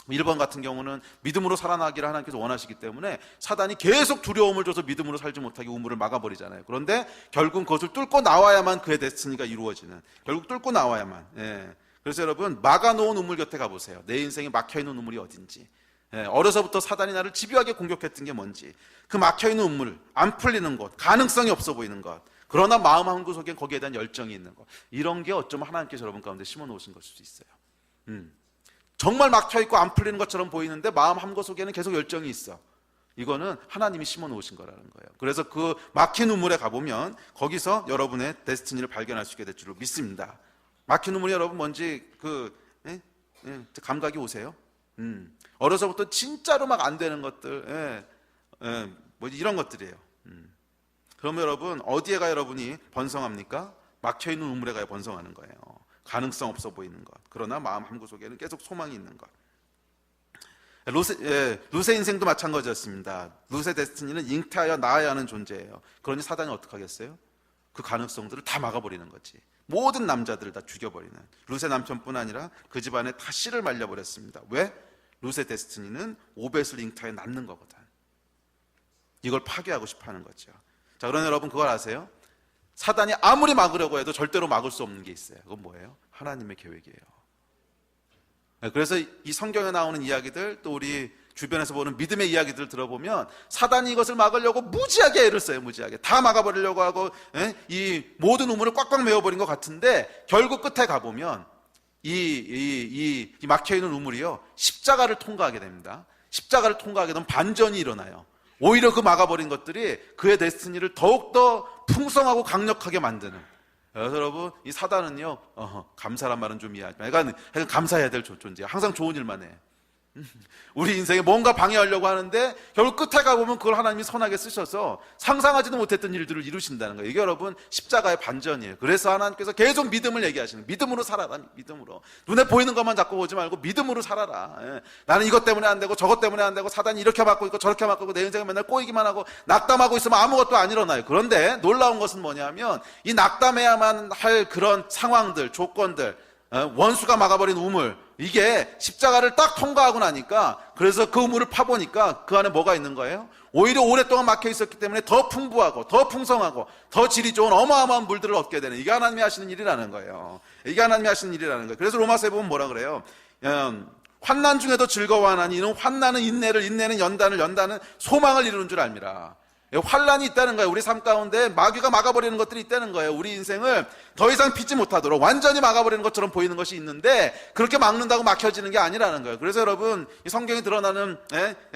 1번 같은 경우는 믿음으로 살아나기를 하나님께서 원하시기 때문에 사단이 계속 두려움을 줘서 믿음으로 살지 못하게 우물을 막아버리잖아요. 그런데 결국 그것을 뚫고 나와야만 그의 데스티니가 이루어지는, 결국 뚫고 나와야만. 예. 그래서 여러분, 막아놓은 우물 곁에 가보세요. 내 인생에 막혀있는 우물이 어딘지, 예. 어려서부터 사단이 나를 집요하게 공격했던 게 뭔지, 그 막혀있는 우물, 안 풀리는 것, 가능성이 없어 보이는 것, 그러나 마음 한구석엔 거기에 대한 열정이 있는 것, 이런 게 어쩌면 하나님께서 여러분 가운데 심어놓으신 것일 수 있어요. 정말 막혀있고 안 풀리는 것처럼 보이는데 마음 한구석에는 계속 열정이 있어. 이거는 하나님이 심어놓으신 거라는 거예요. 그래서 그 막힌 우물에 가보면 거기서 여러분의 데스티니를 발견할 수 있게 될 줄로 믿습니다. 막힌 우물이 여러분 뭔지 감각이 오세요? 어려서부터 진짜로 막 안 되는 것들, 뭐 이런 것들이에요. 그러면 여러분 어디에가 여러분이 번성합니까? 막혀있는 우물에 가야 번성하는 거예요. 가능성 없어 보이는 것, 그러나 마음 한구석에는 계속 소망이 있는 것. 룻의 인생도 마찬가지였습니다. 룻의 데스티니는 잉태하여 낳아야 하는 존재예요. 그러니 사단이 어떻게 하겠어요? 그 가능성들을 다 막아버리는 거지. 모든 남자들을 다 죽여버리는, 룻의 남편뿐 아니라 그 집안에 다 씨를 말려버렸습니다. 왜? 룻의 데스티니는 오벳을 잉태하여 낳는 거거든. 이걸 파괴하고 싶어하는 거죠. 자, 그러나 여러분 그걸 아세요? 사단이 아무리 막으려고 해도 절대로 막을 수 없는 게 있어요. 그건 뭐예요? 하나님의 계획이에요. 그래서 이 성경에 나오는 이야기들, 또 우리 주변에서 보는 믿음의 이야기들 들어보면 사단이 이것을 막으려고 무지하게 애를 써요. 무지하게 다 막아버리려고 하고, 이 모든 우물을 꽉꽉 메워버린 것 같은데 결국 끝에 가보면 이 막혀있는 우물이요, 십자가를 통과하게 됩니다. 십자가를 통과하게 되면 반전이 일어나요. 오히려 그 막아버린 것들이 그의 데스티니를 더욱더 풍성하고 강력하게 만드는. 그래서 여러분, 이 사단은요, 감사란 말은 좀 이해하지 마. 그러니까 감사해야 될 존재야. 항상 좋은 일만 해. 우리 인생에 뭔가 방해하려고 하는데 결국 끝에 가보면 그걸 하나님이 선하게 쓰셔서 상상하지도 못했던 일들을 이루신다는 거예요. 이게 여러분 십자가의 반전이에요. 그래서 하나님께서 계속 믿음을 얘기하시는, 믿음으로 살아라. 믿음으로. 눈에 보이는 것만 자꾸 보지 말고 믿음으로 살아라. 나는 이것 때문에 안 되고 저것 때문에 안 되고 사단이 이렇게 막고 있고 저렇게 막고 있고 내 인생은 맨날 꼬이기만 하고 낙담하고 있으면 아무것도 안 일어나요. 그런데 놀라운 것은 뭐냐면 이 낙담해야만 할 그런 상황들, 조건들, 원수가 막아버린 우물, 이게 십자가를 딱 통과하고 나니까, 그래서 그 우물을 파보니까 그 안에 뭐가 있는 거예요? 오히려 오랫동안 막혀 있었기 때문에 더 풍부하고 더 풍성하고 더 질이 좋은 어마어마한 물들을 얻게 되는, 이게 하나님이 하시는 일이라는 거예요. 이게 하나님이 하시는 일이라는 거예요. 그래서 로마서에 보면 뭐라 그래요? 환난 중에도 즐거워하나니 이는 환난은 인내를, 인내는 연단을, 연단은 소망을 이루는 줄 알미라. 환란이 있다는 거예요. 우리 삶 가운데 마귀가 막아버리는 것들이 있다는 거예요. 우리 인생을 더 이상 피지 못하도록 완전히 막아버리는 것처럼 보이는 것이 있는데 그렇게 막는다고 막혀지는 게 아니라는 거예요. 그래서 여러분, 이 성경에 드러나는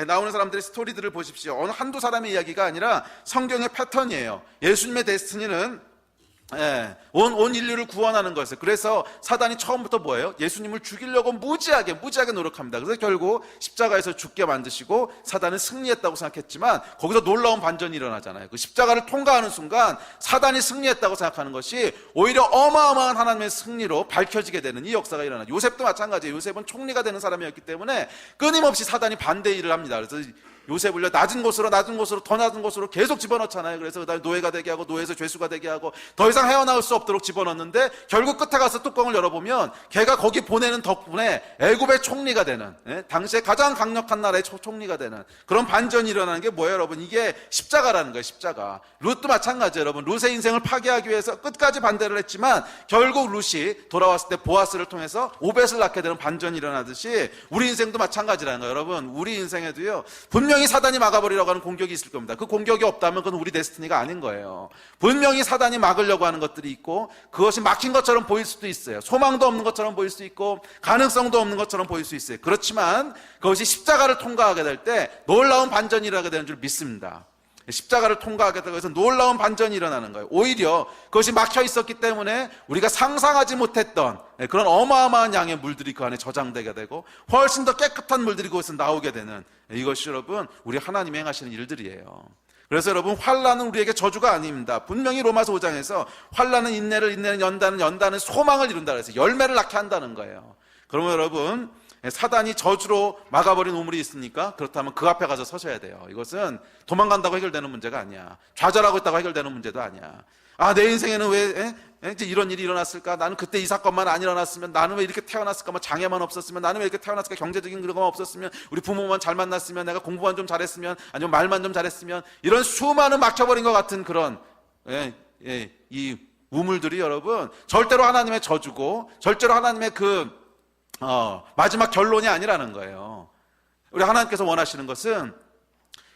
나오는 사람들의 스토리들을 보십시오. 어느 한두 사람의 이야기가 아니라 성경의 패턴이에요. 예수님의 데스티니는 온 인류를 구원하는 거였어요. 그래서 사단이 처음부터 뭐예요? 예수님을 죽이려고 무지하게 노력합니다. 그래서 결국 십자가에서 죽게 만드시고 사단은 승리했다고 생각했지만 거기서 놀라운 반전이 일어나잖아요. 그 십자가를 통과하는 순간 사단이 승리했다고 생각하는 것이 오히려 어마어마한 하나님의 승리로 밝혀지게 되는 이 역사가 일어나요. 요셉도 마찬가지예요. 요셉은 총리가 되는 사람이었기 때문에 끊임없이 사단이 반대 일을 합니다. 그래서 요셉을요, 낮은 곳으로 더 낮은 곳으로 계속 집어넣잖아요. 그래서 그다음에 노예가 되게 하고 노예에서 죄수가 되게 하고 더 이상 헤어나올 수 없도록 집어넣는데 결국 끝에 가서 뚜껑을 열어보면 걔가 거기 보내는 덕분에 애굽의 총리가 되는, 당시에 가장 강력한 나라의 총리가 되는 그런 반전이 일어나는 게 뭐예요, 여러분? 이게 십자가라는 거예요. 십자가. 룻도 마찬가지예요, 여러분. 룻의 인생을 파괴하기 위해서 끝까지 반대를 했지만 결국 룻이 돌아왔을 때 보아스를 통해서 오벳을 낳게 되는 반전이 일어나듯이 우리 인생도 마찬가지라는 거예요. 여러분, 우리 인생에도요, 분명히 사단이 막아버리려고 하는 공격이 있을 겁니다. 그 공격이 없다면 그건 우리 데스티니가 아닌 거예요. 분명히 사단이 막으려고 하는 것들이 있고 그것이 막힌 것처럼 보일 수도 있어요. 소망도 없는 것처럼 보일 수 있고 가능성도 없는 것처럼 보일 수 있어요. 그렇지만 그것이 십자가를 통과하게 될 때 놀라운 반전이 일어나게 되는 줄 믿습니다. 십자가를 통과하게 되고 해서 놀라운 반전이 일어나는 거예요. 오히려 그것이 막혀 있었기 때문에 우리가 상상하지 못했던 그런 어마어마한 양의 물들이 그 안에 저장되게 되고 훨씬 더 깨끗한 물들이 그것에서 나오게 되는, 이것이 여러분 우리 하나님이 행하시는 일들이에요. 그래서 여러분, 환난은 우리에게 저주가 아닙니다. 분명히 로마서 5장에서 환난은 인내를, 인내는 연단은, 연단은 소망을 이룬다 그래서 열매를 낳게 한다는 거예요. 그러면 여러분, 사단이 저주로 막아버린 우물이 있으니까 그렇다면 그 앞에 가서 서셔야 돼요. 이것은 도망간다고 해결되는 문제가 아니야. 좌절하고 있다고 해결되는 문제도 아니야. 내 인생에는 왜 이제 이런 일이 일어났을까? 나는 그때 이 사건만 안 일어났으면, 나는 왜 이렇게 태어났을까? 뭐 장애만 없었으면, 나는 왜 이렇게 태어났을까? 경제적인 그런 거 없었으면, 우리 부모만 잘 만났으면, 내가 공부만 좀 잘했으면, 아니면 말만 좀 잘했으면, 이런 수많은 막혀버린 것 같은 그런 이 우물들이 여러분 절대로 하나님의 저주고 절대로 하나님의 마지막 결론이 아니라는 거예요. 우리 하나님께서 원하시는 것은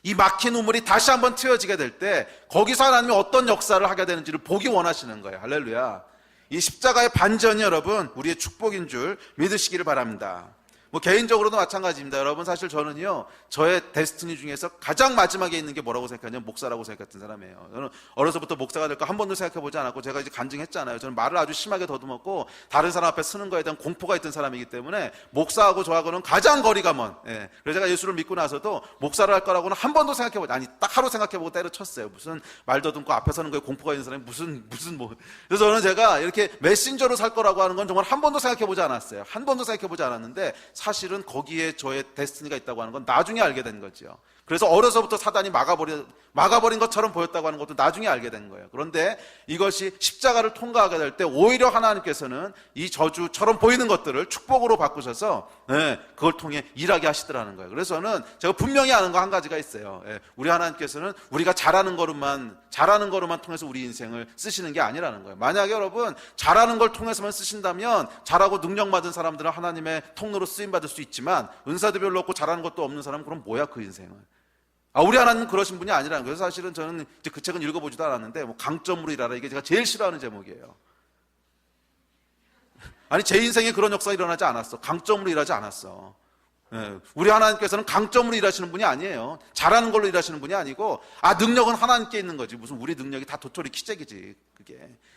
이 막힌 우물이 다시 한번 트여지게 될 때 거기서 하나님이 어떤 역사를 하게 되는지를 보기 원하시는 거예요. 할렐루야. 이 십자가의 반전이 여러분 우리의 축복인 줄 믿으시기를 바랍니다. 뭐 개인적으로도 마찬가지입니다. 여러분 사실 저는요 저의 데스티니 중에서 가장 마지막에 있는 게 뭐라고 생각하냐면 목사라고 생각했던 사람이에요. 저는 어려서부터 목사가 될까 한 번도 생각해보지 않았고 제가 이제 간증했잖아요. 저는 말을 아주 심하게 더듬었고 다른 사람 앞에 서는 거에 대한 공포가 있던 사람이기 때문에 목사하고 저하고는 가장 거리가 먼. 그래서 제가 예수를 믿고 나서도 목사를 할 거라고는 한 번도 생각해보지, 아니 딱 하루 생각해보고 때려쳤어요. 무슨 말 더듬고 앞에 서는 거에 공포가 있는 사람이 무슨 뭐. 그래서 저는 제가 이렇게 메신저로 살 거라고 하는 건 정말 한 번도 생각해보지 않았어요. 한 번도 생각해보지 않았는데 사실은 거기에 저의 데스티니가 있다고 하는 건 나중에 알게 된 거죠. 그래서 어려서부터 사단이 막아버린 것처럼 보였다고 하는 것도 나중에 알게 된 거예요. 그런데 이것이 십자가를 통과하게 될 때 오히려 하나님께서는 이 저주처럼 보이는 것들을 축복으로 바꾸셔서 그걸 통해 일하게 하시더라는 거예요. 그래서 저는 제가 분명히 아는 거 한 가지가 있어요. 우리 하나님께서는 우리가 잘하는 거로만 통해서 우리 인생을 쓰시는 게 아니라는 거예요. 만약에 여러분 잘하는 걸 통해서만 쓰신다면 잘하고 능력 받은 사람들은 하나님의 통로로 쓰임 받을 수 있지만 은사도 별로 없고 잘하는 것도 없는 사람은 그럼 뭐야 그 인생은. 우리 하나님은 그러신 분이 아니라는 거예요. 그래서 사실은 저는 이제 그 책은 읽어보지도 않았는데 뭐 강점으로 일하라, 이게 제가 제일 싫어하는 제목이에요. 아니 제 인생에 그런 역사가 일어나지 않았어. 강점으로 일하지 않았어. 우리 하나님께서는 강점으로 일하시는 분이 아니에요. 잘하는 걸로 일하시는 분이 아니고 능력은 하나님께 있는 거지. 무슨 우리 능력이 다 도토리 키재기지.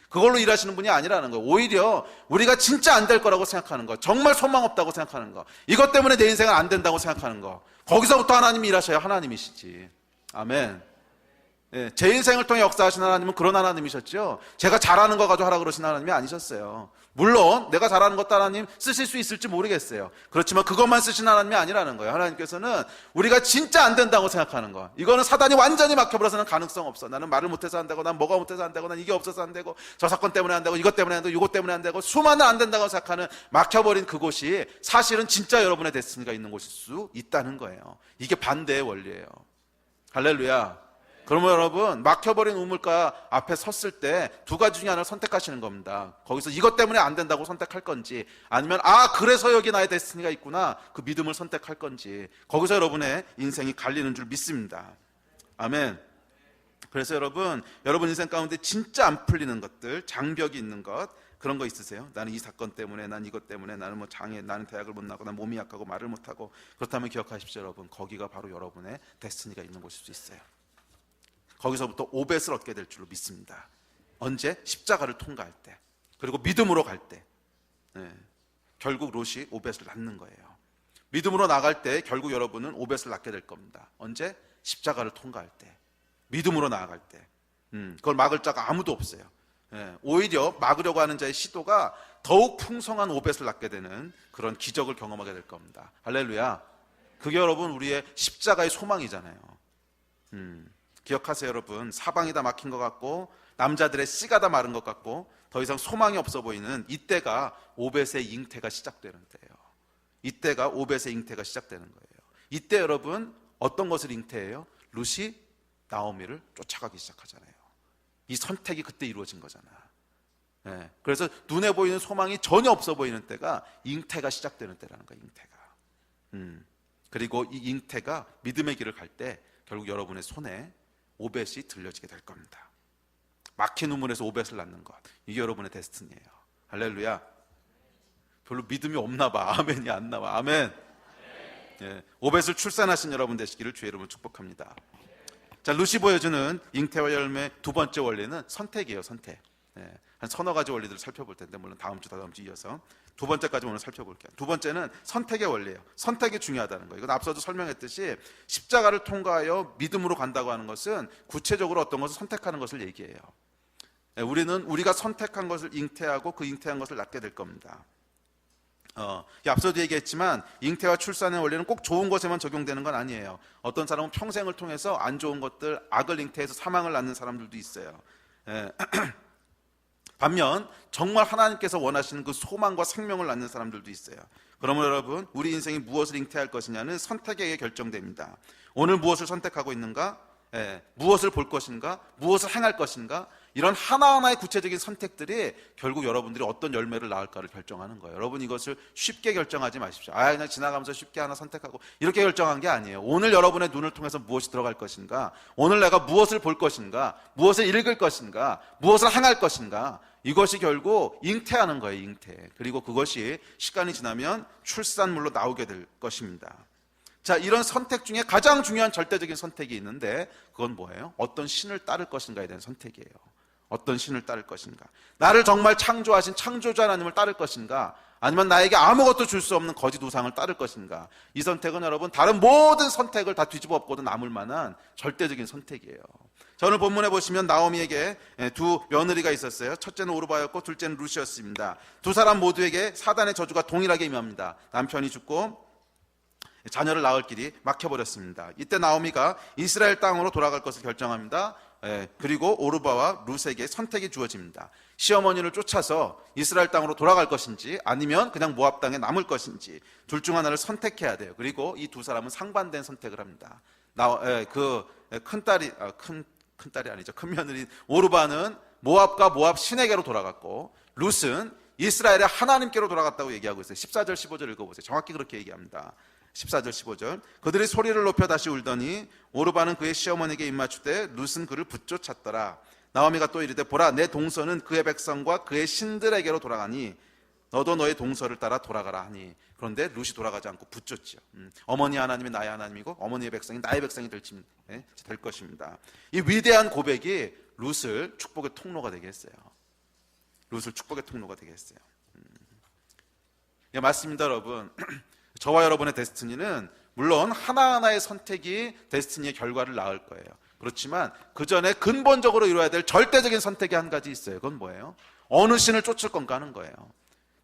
그걸로 일하시는 분이 아니라는 거예요. 오히려 우리가 진짜 안 될 거라고 생각하는 거, 정말 소망 없다고 생각하는 거, 이것 때문에 내 인생은 안 된다고 생각하는 거, 거기서부터 하나님이 일하셔야 하나님이시지. 아멘. 제 인생을 통해 역사하신 하나님은 그런 하나님이셨죠. 제가 잘하는 거 가지고 하라 그러신 하나님이 아니셨어요. 물론 내가 잘하는 것도 하나님 쓰실 수 있을지 모르겠어요. 그렇지만 그것만 쓰신 하나님이 아니라는 거예요. 하나님께서는 우리가 진짜 안 된다고 생각하는 거, 이거는 사단이 완전히 막혀버려서는 가능성 없어. 나는 말을 못해서 안 되고, 난 뭐가 못해서 안 되고, 난 이게 없어서 안 되고, 저 사건 때문에 안 되고, 이것 때문에 안 되고, 이것 때문에 안 되고, 수많은 안 된다고 생각하는 막혀버린 그곳이 사실은 진짜 여러분의 데스티니가 있는 곳일 수 있다는 거예요. 이게 반대의 원리예요. 할렐루야. 그러면 여러분 막혀버린 우물가 앞에 섰을 때 두 가지 중에 하나를 선택하시는 겁니다. 거기서 이것 때문에 안 된다고 선택할 건지, 아니면 그래서 여기 나의 데스티니가 있구나, 그 믿음을 선택할 건지, 거기서 여러분의 인생이 갈리는 줄 믿습니다. 아멘. 그래서 여러분 인생 가운데 진짜 안 풀리는 것들, 장벽이 있는 것, 그런 거 있으세요? 나는 이 사건 때문에, 난 이것 때문에, 나는 뭐 장애, 나는 대학을 못 나고, 난 몸이 약하고 말을 못하고. 그렇다면 기억하십시오 여러분, 거기가 바로 여러분의 데스티니가 있는 곳일 수 있어요. 거기서부터 오벳을 얻게 될 줄로 믿습니다. 언제? 십자가를 통과할 때, 그리고 믿음으로 갈 때. 결국 롯이 오벳을 낳는 거예요. 믿음으로 나갈 때 결국 여러분은 오벳을 낳게 될 겁니다. 언제? 십자가를 통과할 때, 믿음으로 나아갈 때. 그걸 막을 자가 아무도 없어요. 오히려 막으려고 하는 자의 시도가 더욱 풍성한 오벳을 낳게 되는 그런 기적을 경험하게 될 겁니다. 할렐루야. 그게 여러분 우리의 십자가의 소망이잖아요. 기억하세요 여러분, 사방이 다 막힌 것 같고 남자들의 씨가 다 마른 것 같고 더 이상 소망이 없어 보이는 이때가 오벳의 잉태가 시작되는 때예요. 이때가 오벳의 잉태가 시작되는 거예요. 이때 여러분 어떤 것을 잉태해요? 룻이 나오미를 쫓아가기 시작하잖아요. 이 선택이 그때 이루어진 거잖아. 그래서 눈에 보이는 소망이 전혀 없어 보이는 때가 잉태가 시작되는 때라는 거예요. 잉태가. 그리고 이 잉태가 믿음의 길을 갈 때 결국 여러분의 손에 오벳이 들려지게 될 겁니다. 막힌 우물에서 오벳을 낳는 것, 이게 여러분의 데스티니예요. 할렐루야. 별로 믿음이 없나 봐. 아멘이 안 나와. 아멘. 오벳을 출산하신 여러분 되시기를 주의 이름으로 축복합니다. 자, 룻이 보여주는 잉태와 열매 두 번째 원리는 선택이에요. 선택. 한 서너 가지 원리들을 살펴볼 텐데, 물론 다음 주 이어서 두 번째까지 오늘 살펴볼게요. 두 번째는 선택의 원리예요. 선택이 중요하다는 거예요. 이건 앞서도 설명했듯이 십자가를 통과하여 믿음으로 간다고 하는 것은 구체적으로 어떤 것을 선택하는 것을 얘기해요. 우리는 우리가 선택한 것을 잉태하고 그 잉태한 것을 낳게 될 겁니다. 앞서도 얘기했지만 잉태와 출산의 원리는 꼭 좋은 것에만 적용되는 건 아니에요. 어떤 사람은 평생을 통해서 안 좋은 것들, 악을 잉태해서 사망을 낳는 사람들도 있어요. 반면 정말 하나님께서 원하시는 그 소망과 생명을 낳는 사람들도 있어요. 그러면 여러분, 우리 인생이 무엇을 잉태할 것이냐는 선택에게 결정됩니다. 오늘 무엇을 선택하고 있는가? 무엇을 볼 것인가? 무엇을 행할 것인가? 이런 하나하나의 구체적인 선택들이 결국 여러분들이 어떤 열매를 낳을까를 결정하는 거예요. 여러분, 이것을 쉽게 결정하지 마십시오. 그냥 지나가면서 쉽게 하나 선택하고 이렇게 결정한 게 아니에요. 오늘 여러분의 눈을 통해서 무엇이 들어갈 것인가? 오늘 내가 무엇을 볼 것인가? 무엇을 읽을 것인가? 무엇을 행할 것인가? 이것이 결국 잉태하는 거예요. 잉태. 그리고 그것이 시간이 지나면 출산물로 나오게 될 것입니다. 자, 이런 선택 중에 가장 중요한 절대적인 선택이 있는데 그건 뭐예요? 어떤 신을 따를 것인가에 대한 선택이에요. 어떤 신을 따를 것인가? 나를 정말 창조하신 창조자 하나님을 따를 것인가? 아니면 나에게 아무것도 줄 수 없는 거짓 우상을 따를 것인가? 이 선택은 여러분 다른 모든 선택을 다 뒤집어 엎고도 남을 만한 절대적인 선택이에요. 자, 오늘 본문에 보시면 나오미에게 두 며느리가 있었어요. 첫째는 오르바였고 둘째는 루시였습니다. 두 사람 모두에게 사단의 저주가 동일하게 임합니다. 남편이 죽고 자녀를 낳을 길이 막혀버렸습니다. 이때 나오미가 이스라엘 땅으로 돌아갈 것을 결정합니다. 그리고 오르바와 룻에게 선택이 주어집니다. 시어머니를 쫓아서 이스라엘 땅으로 돌아갈 것인지 아니면 그냥 모압 땅에 남을 것인지 둘 중 하나를 선택해야 돼요. 그리고 이 두 사람은 상반된 선택을 합니다. 큰딸이 아니죠. 큰 며느리 오르바는 모압과 모압 신에게로 돌아갔고 룻은 이스라엘의 하나님께로 돌아갔다고 얘기하고 있어요. 14절 15절 읽어보세요. 정확히 그렇게 얘기합니다. 14절 15절 그들이 소리를 높여 다시 울더니 오르바는 그의 시어머니에게 입맞추되 룻은 그를 붙쫓았더라. 나오미가 또 이르되 보라 내 동서는 그의 백성과 그의 신들에게로 돌아가니 너도 너의 동서를 따라 돌아가라 하니 그런데 룻이 돌아가지 않고 붙쫓지요. 어머니 하나님이 나의 하나님이고 어머니의 백성이 나의 백성이 될 것입니다. 이 위대한 고백이 룻을 축복의 통로가 되게 했어요. 룻을 축복의 통로가 되게 했어요. 맞습니다, 여러분. 저와 여러분의 데스티니는 물론 하나하나의 선택이 데스티니의 결과를 낳을 거예요. 그렇지만 그 전에 근본적으로 이루어야 될 절대적인 선택이 한 가지 있어요. 그건 뭐예요? 어느 신을 쫓을 건가 하는 거예요.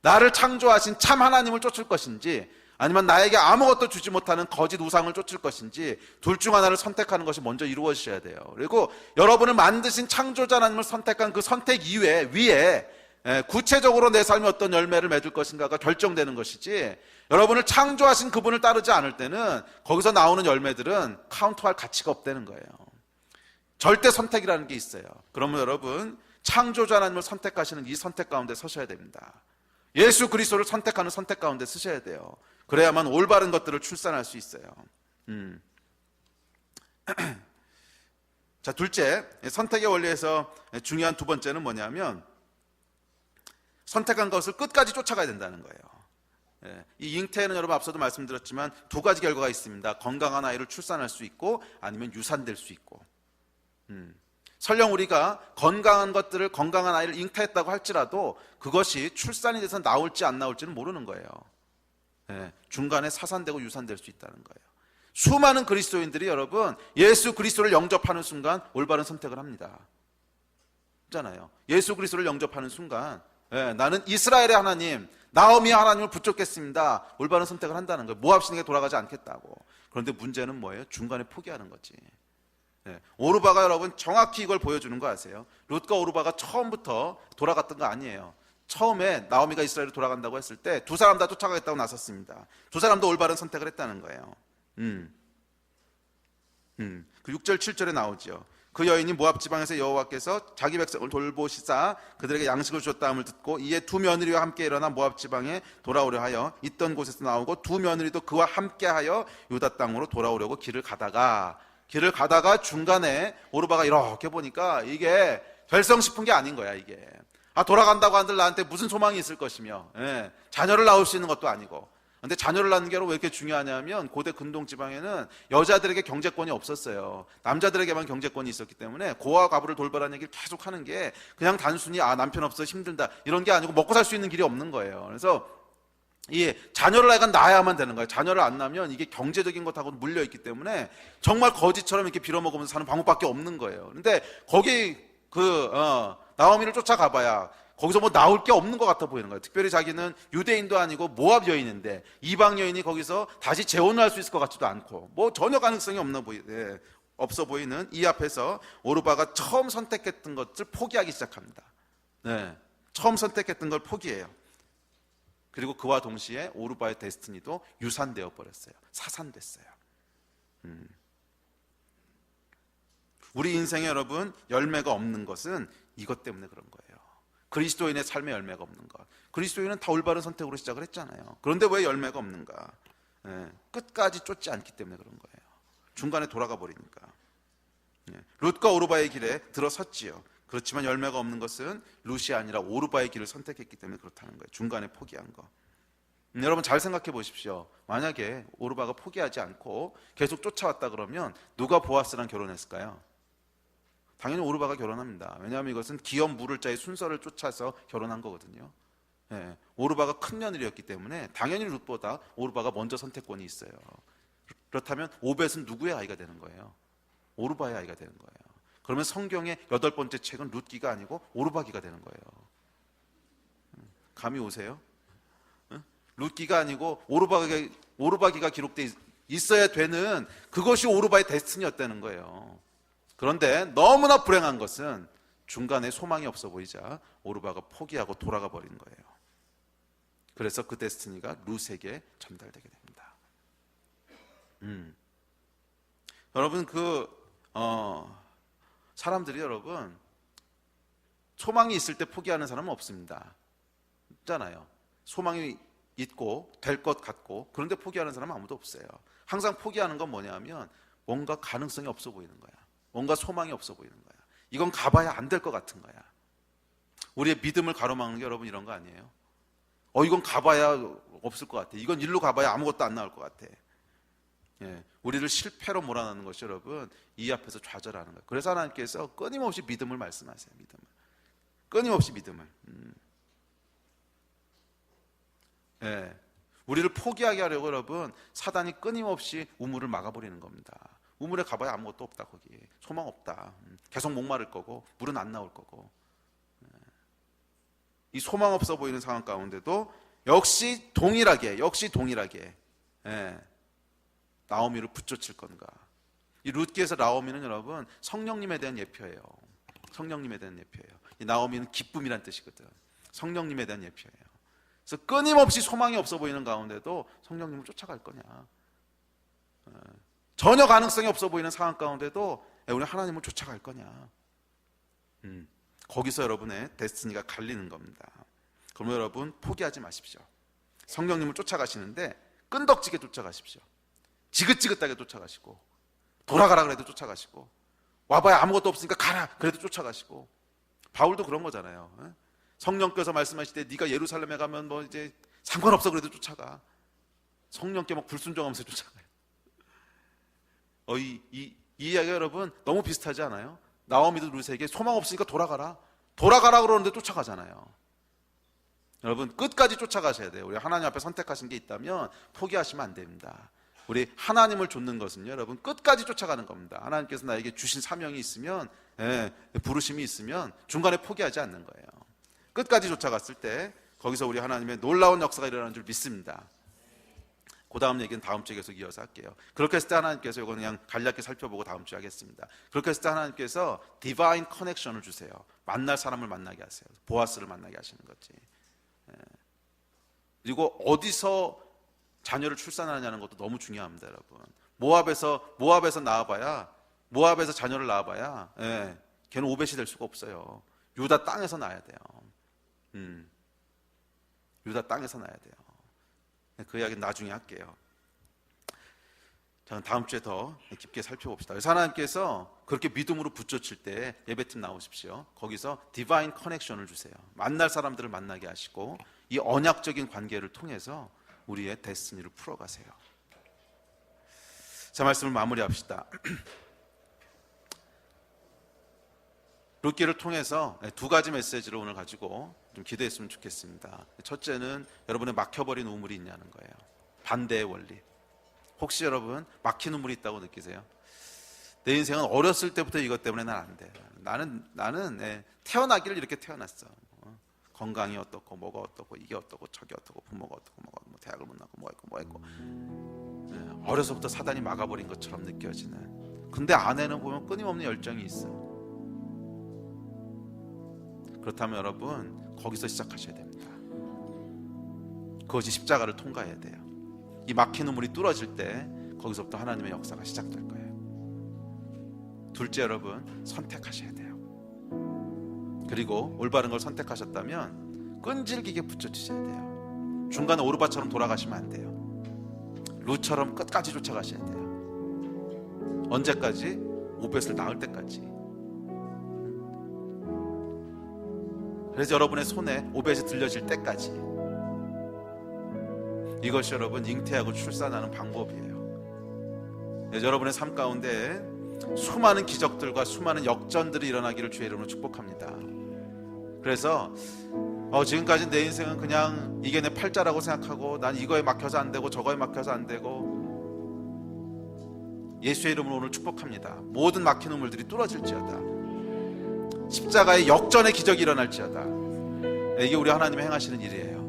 나를 창조하신 참 하나님을 쫓을 것인지 아니면 나에게 아무것도 주지 못하는 거짓 우상을 쫓을 것인지 둘 중 하나를 선택하는 것이 먼저 이루어져야 돼요. 그리고 여러분을 만드신 창조자 하나님을 선택한 그 선택 위에 구체적으로 내 삶이 어떤 열매를 맺을 것인가가 결정되는 것이지 여러분을 창조하신 그분을 따르지 않을 때는 거기서 나오는 열매들은 카운트할 가치가 없다는 거예요. 절대 선택이라는 게 있어요. 그러면 여러분 창조자 하나님을 선택하시는 이 선택 가운데 서셔야 됩니다. 예수 그리스도를 선택하는 선택 가운데 쓰셔야 돼요. 그래야만 올바른 것들을 출산할 수 있어요. 자, 둘째, 선택의 원리에서 중요한 두 번째는 뭐냐면 선택한 것을 끝까지 쫓아가야 된다는 거예요. 이 잉태에는 여러분 앞서도 말씀드렸지만 두 가지 결과가 있습니다. 건강한 아이를 출산할 수 있고 아니면 유산될 수 있고. 설령 우리가 건강한 아이를 잉태했다고 할지라도 그것이 출산이 돼서 나올지 안 나올지는 모르는 거예요. 중간에 사산되고 유산될 수 있다는 거예요. 수많은 그리스도인들이 여러분 예수 그리스도를 영접하는 순간 올바른 선택을 합니다. 그렇잖아요. 예수 그리스도를 영접하는 순간 나는 이스라엘의 하나님, 나오미의 하나님을 붙잡겠습니다. 올바른 선택을 한다는 거예요. 모압 신에게 돌아가지 않겠다고. 그런데 문제는 뭐예요? 중간에 포기하는 거지. 오르바가 여러분 정확히 이걸 보여주는 거 아세요? 룻과 오르바가 처음부터 돌아갔던 거 아니에요. 처음에 나오미가 이스라엘로 돌아간다고 했을 때 두 사람 다 쫓아가겠다고 나섰습니다. 두 사람도 올바른 선택을 했다는 거예요. 그 6절 7절에 나오죠. 그 여인이 모압 지방에서 여호와께서 자기 백성을 돌보시사 그들에게 양식을 주셨다함을 듣고 이에 두 며느리와 함께 일어나 모압 지방에 돌아오려 하여 있던 곳에서 나오고 두 며느리도 그와 함께하여 유다 땅으로 돌아오려고 길을 가다가 중간에 오르바가 이렇게 보니까 이게 별성 싶은 게 아닌 거야. 이게 돌아간다고 한들 나한테 무슨 소망이 있을 것이며 자녀를 낳을 수 있는 것도 아니고. 근데 자녀를 낳는 게 왜 이렇게 중요하냐면 고대 근동 지방에는 여자들에게 경제권이 없었어요. 남자들에게만 경제권이 있었기 때문에 고아 과부를 돌보라는 얘기를 계속 하는 게 그냥 단순히 남편 없어 힘들다 이런 게 아니고 먹고 살 수 있는 길이 없는 거예요. 그래서 이 자녀를 약간 낳아야만 되는 거예요. 자녀를 안 낳으면 이게 경제적인 것하고 물려 있기 때문에 정말 거지처럼 이렇게 빌어먹으면서 사는 방법밖에 없는 거예요. 그런데 거기 나오미를 쫓아가봐야 거기서 뭐 나올 게 없는 것 같아 보이는 거예요. 특별히 자기는 유대인도 아니고 모압 여인인데 이방 여인이 거기서 다시 재혼을 할 수 있을 것 같지도 않고 뭐 전혀 가능성이 없어 보이는 이 앞에서 오르바가 처음 선택했던 것을 포기하기 시작합니다. 네, 처음 선택했던 걸 포기해요. 그리고 그와 동시에 오르바의 데스티니도 유산되어 버렸어요. 사산됐어요. 우리 인생에 여러분 열매가 없는 것은 이것 때문에 그런 거예요. 그리스도인의 삶의 열매가 없는 것. 그리스도인은 다 올바른 선택으로 시작을 했잖아요. 그런데 왜 열매가 없는가? 끝까지 쫓지 않기 때문에 그런 거예요. 중간에 돌아가 버리니까. 룻과 오르바의 길에 들어섰지요. 그렇지만 열매가 없는 것은 룻이 아니라 오르바의 길을 선택했기 때문에 그렇다는 거예요. 중간에 포기한 거. 여러분 잘 생각해 보십시오. 만약에 오르바가 포기하지 않고 계속 쫓아왔다 그러면 누가 보아스랑 결혼했을까요? 당연히 오르바가 결혼합니다. 왜냐하면 이것은 기업 물을 자의 순서를 쫓아서 결혼한 거거든요. 오르바가 큰 며느리였기 때문에 당연히 룻보다 오르바가 먼저 선택권이 있어요. 그렇다면 오벳은 누구의 아이가 되는 거예요? 오르바의 아이가 되는 거예요. 그러면 성경의 8번째 책은 룻기가 아니고 오르바기가 되는 거예요. 감이 오세요? 룻기가 아니고 오르바기가 기록돼 있어야 되는 그것이 오르바의 데스티니였다는 거예요. 그런데 너무나 불행한 것은 중간에 소망이 없어 보이자 오르바가 포기하고 돌아가 버린 거예요. 그래서 그 데스티니가 룻에게 전달되게 됩니다. 여러분 사람들이 여러분 소망이 있을 때 포기하는 사람은 없습니다. 있잖아요. 소망이 있고 될 것 같고 그런데 포기하는 사람은 아무도 없어요. 항상 포기하는 건 뭐냐면 뭔가 가능성이 없어 보이는 거야. 뭔가 소망이 없어 보이는 거야. 이건 가봐야 안 될 것 같은 거야. 우리의 믿음을 가로막는 게 여러분 이런 거 아니에요? 이건 가봐야 없을 것 같아. 이건 일로 가봐야 아무것도 안 나올 것 같아. 우리를 실패로 몰아넣는 것이 여러분 이 앞에서 좌절하는 거예요. 그래서 하나님께서 끊임없이 믿음을 말씀하세요. 믿음을. 끊임없이 믿음을. 우리를 포기하게 하려고 여러분 사단이 끊임없이 우물을 막아버리는 겁니다. 우물에 가봐야 아무것도 없다. 거기 소망 없다. 계속 목마를 거고 물은 안 나올 거고. 이 소망 없어 보이는 상황 가운데도 역시 동일하게 나오미를 붙여칠 건가. 이 룻기에서 나오미는 여러분 성령님에 대한 예표예요. 성령님에 대한 예표예요. 이 나오미는 기쁨이란 뜻이거든. 성령님에 대한 예표예요. 그래서 끊임없이 소망이 없어 보이는 가운데도 성령님을 쫓아갈 거냐. 전혀 가능성이 없어 보이는 상황 가운데도 우리 하나님을 쫓아갈 거냐. 거기서 여러분의 데스티니가 갈리는 겁니다. 그러면 여러분 포기하지 마십시오. 성령님을 쫓아가시는데 끈덕지게 쫓아가십시오. 지긋지긋하게 쫓아가시고 돌아가라 그래도 쫓아가시고 와봐야 아무것도 없으니까 가라 그래도 쫓아가시고. 바울도 그런 거잖아요. 성령께서 말씀하실 때 네가 예루살렘에 가면 뭐 이제 상관없어 그래도 쫓아가. 성령께 막 불순종하면서 쫓아가요. 이 이야기가 여러분 너무 비슷하지 않아요? 나오미도 룻에게 소망 없으니까 돌아가라 그러는데 쫓아가잖아요. 여러분 끝까지 쫓아가셔야 돼요. 우리 하나님 앞에 선택하신 게 있다면 포기하시면 안 됩니다. 우리 하나님을 좇는 것은요 여러분 끝까지 쫓아가는 겁니다. 하나님께서 나에게 주신 사명이 있으면 부르심이 있으면 중간에 포기하지 않는 거예요. 끝까지 쫓아갔을 때 거기서 우리 하나님의 놀라운 역사가 일어나는 줄 믿습니다. 그 다음 얘기는 다음 주에 계속 이어서 할게요. 그렇게 했을 때 하나님께서 이거는 그냥 간략히 살펴보고 다음 주에 하겠습니다. 그렇게 했을 때 하나님께서 디바인 커넥션을 주세요. 만날 사람을 만나게 하세요. 보아스를 만나게 하시는 거지. 그리고 어디서 자녀를 출산하느냐는 것도 너무 중요합니다, 여러분. 모압에서 자녀를 낳아봐야 걔는 오벳이 될 수가 없어요. 유다 땅에서 낳아야 돼요. 유다 땅에서 낳아야 돼요. 그 이야기는 나중에 할게요. 저는 다음 주에 더 깊게 살펴봅시다. 그래서 하나님께서 그렇게 믿음으로 붙여칠 때 예배팀 나오십시오. 거기서 디바인 커넥션을 주세요. 만날 사람들을 만나게 하시고 이 언약적인 관계를 통해서 우리의 데스티니를 풀어가세요. 자, 말씀을 마무리합시다. 룻기를 통해서 두 가지 메시지를 오늘 가지고 좀 기도했으면 좋겠습니다. 첫째는 여러분의 막혀버린 우물이 있냐는 거예요. 반대의 원리. 혹시 여러분 막힌 우물이 있다고 느끼세요? 내 인생은 어렸을 때부터 이것 때문에 난 안 돼. 나는 태어나기를 이렇게 태어났어. 건강이 어떻고 뭐가 어떻고 이게 어떻고 저게 어떻고 부모가 어떻고 뭐가 뭐 대학을 못 나고 뭐 했고 어려서부터 사단이 막아버린 것처럼 느껴지는. 근데 안에는 보면 끊임없는 열정이 있어. 그렇다면 여러분 거기서 시작하셔야 됩니다. 그것이 십자가를 통과해야 돼요. 이 막힌 우물이 뚫어질 때 거기서부터 하나님의 역사가 시작될 거예요. 둘째, 여러분 선택하셔야 돼요. 그리고 올바른 걸 선택하셨다면 끈질기게 붙여주셔야 돼요. 중간에 오르바처럼 돌아가시면 안 돼요. 루처럼 끝까지 쫓아가셔야 돼요. 언제까지? 오벳을 낳을 때까지. 그래서 여러분의 손에 오벳이 들려질 때까지. 이것이 여러분 잉태하고 출산하는 방법이에요. 그래서 여러분의 삶 가운데 수많은 기적들과 수많은 역전들이 일어나기를 주의 이름으로 축복합니다. 그래서 지금까지 내 인생은 그냥 이게 내 팔자라고 생각하고 난 이거에 막혀서 안 되고 저거에 막혀서 안 되고, 예수의 이름으로 오늘 축복합니다. 모든 막힌 우물들이 뚫어질지어다. 십자가의 역전의 기적이 일어날지어다. 이게 우리 하나님이 행하시는 일이에요.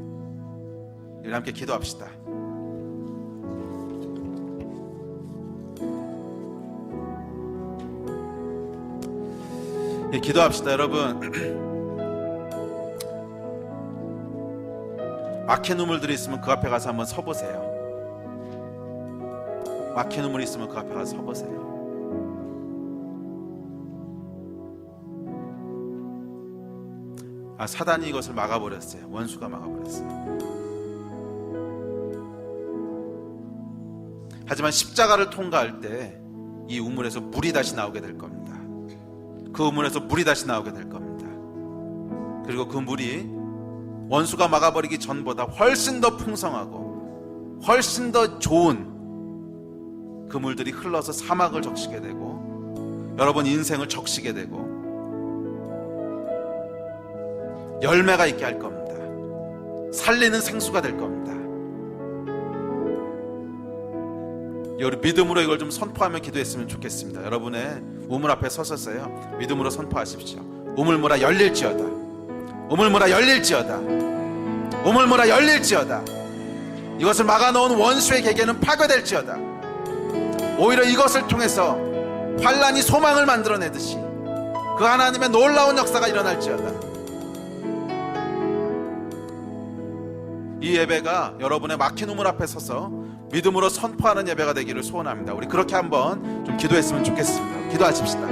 우리 함께 기도합시다. 기도합시다. 여러분 막힌 우물들이 있으면 그 앞에 가서 한번 서보세요. 막힌 우물이 있으면 그 앞에 가서 서보세요. 사단이 이것을 막아버렸어요. 원수가 막아버렸어요. 하지만 십자가를 통과할 때 이 우물에서 물이 다시 나오게 될 겁니다. 그 우물에서 물이 다시 나오게 될 겁니다. 그리고 그 물이 원수가 막아버리기 전보다 훨씬 더 풍성하고 훨씬 더 좋은 그 물들이 흘러서 사막을 적시게 되고 여러분 인생을 적시게 되고 열매가 있게 할 겁니다. 살리는 생수가 될 겁니다. 우리 믿음으로 이걸 좀 선포하며 기도했으면 좋겠습니다. 여러분의 우물 앞에 서서서요 믿음으로 선포하십시오. 우물물아 열릴지어다. 우물물아 열릴지어다. 우물물아 열릴지어다. 이것을 막아놓은 원수의 계계는 파괴될지어다. 오히려 이것을 통해서 환란이 소망을 만들어내듯이 그 하나님의 놀라운 역사가 일어날지어다. 이 예배가 여러분의 막힌 우물 앞에 서서 믿음으로 선포하는 예배가 되기를 소원합니다. 우리 그렇게 한번 좀 기도했으면 좋겠습니다. 기도하십시다.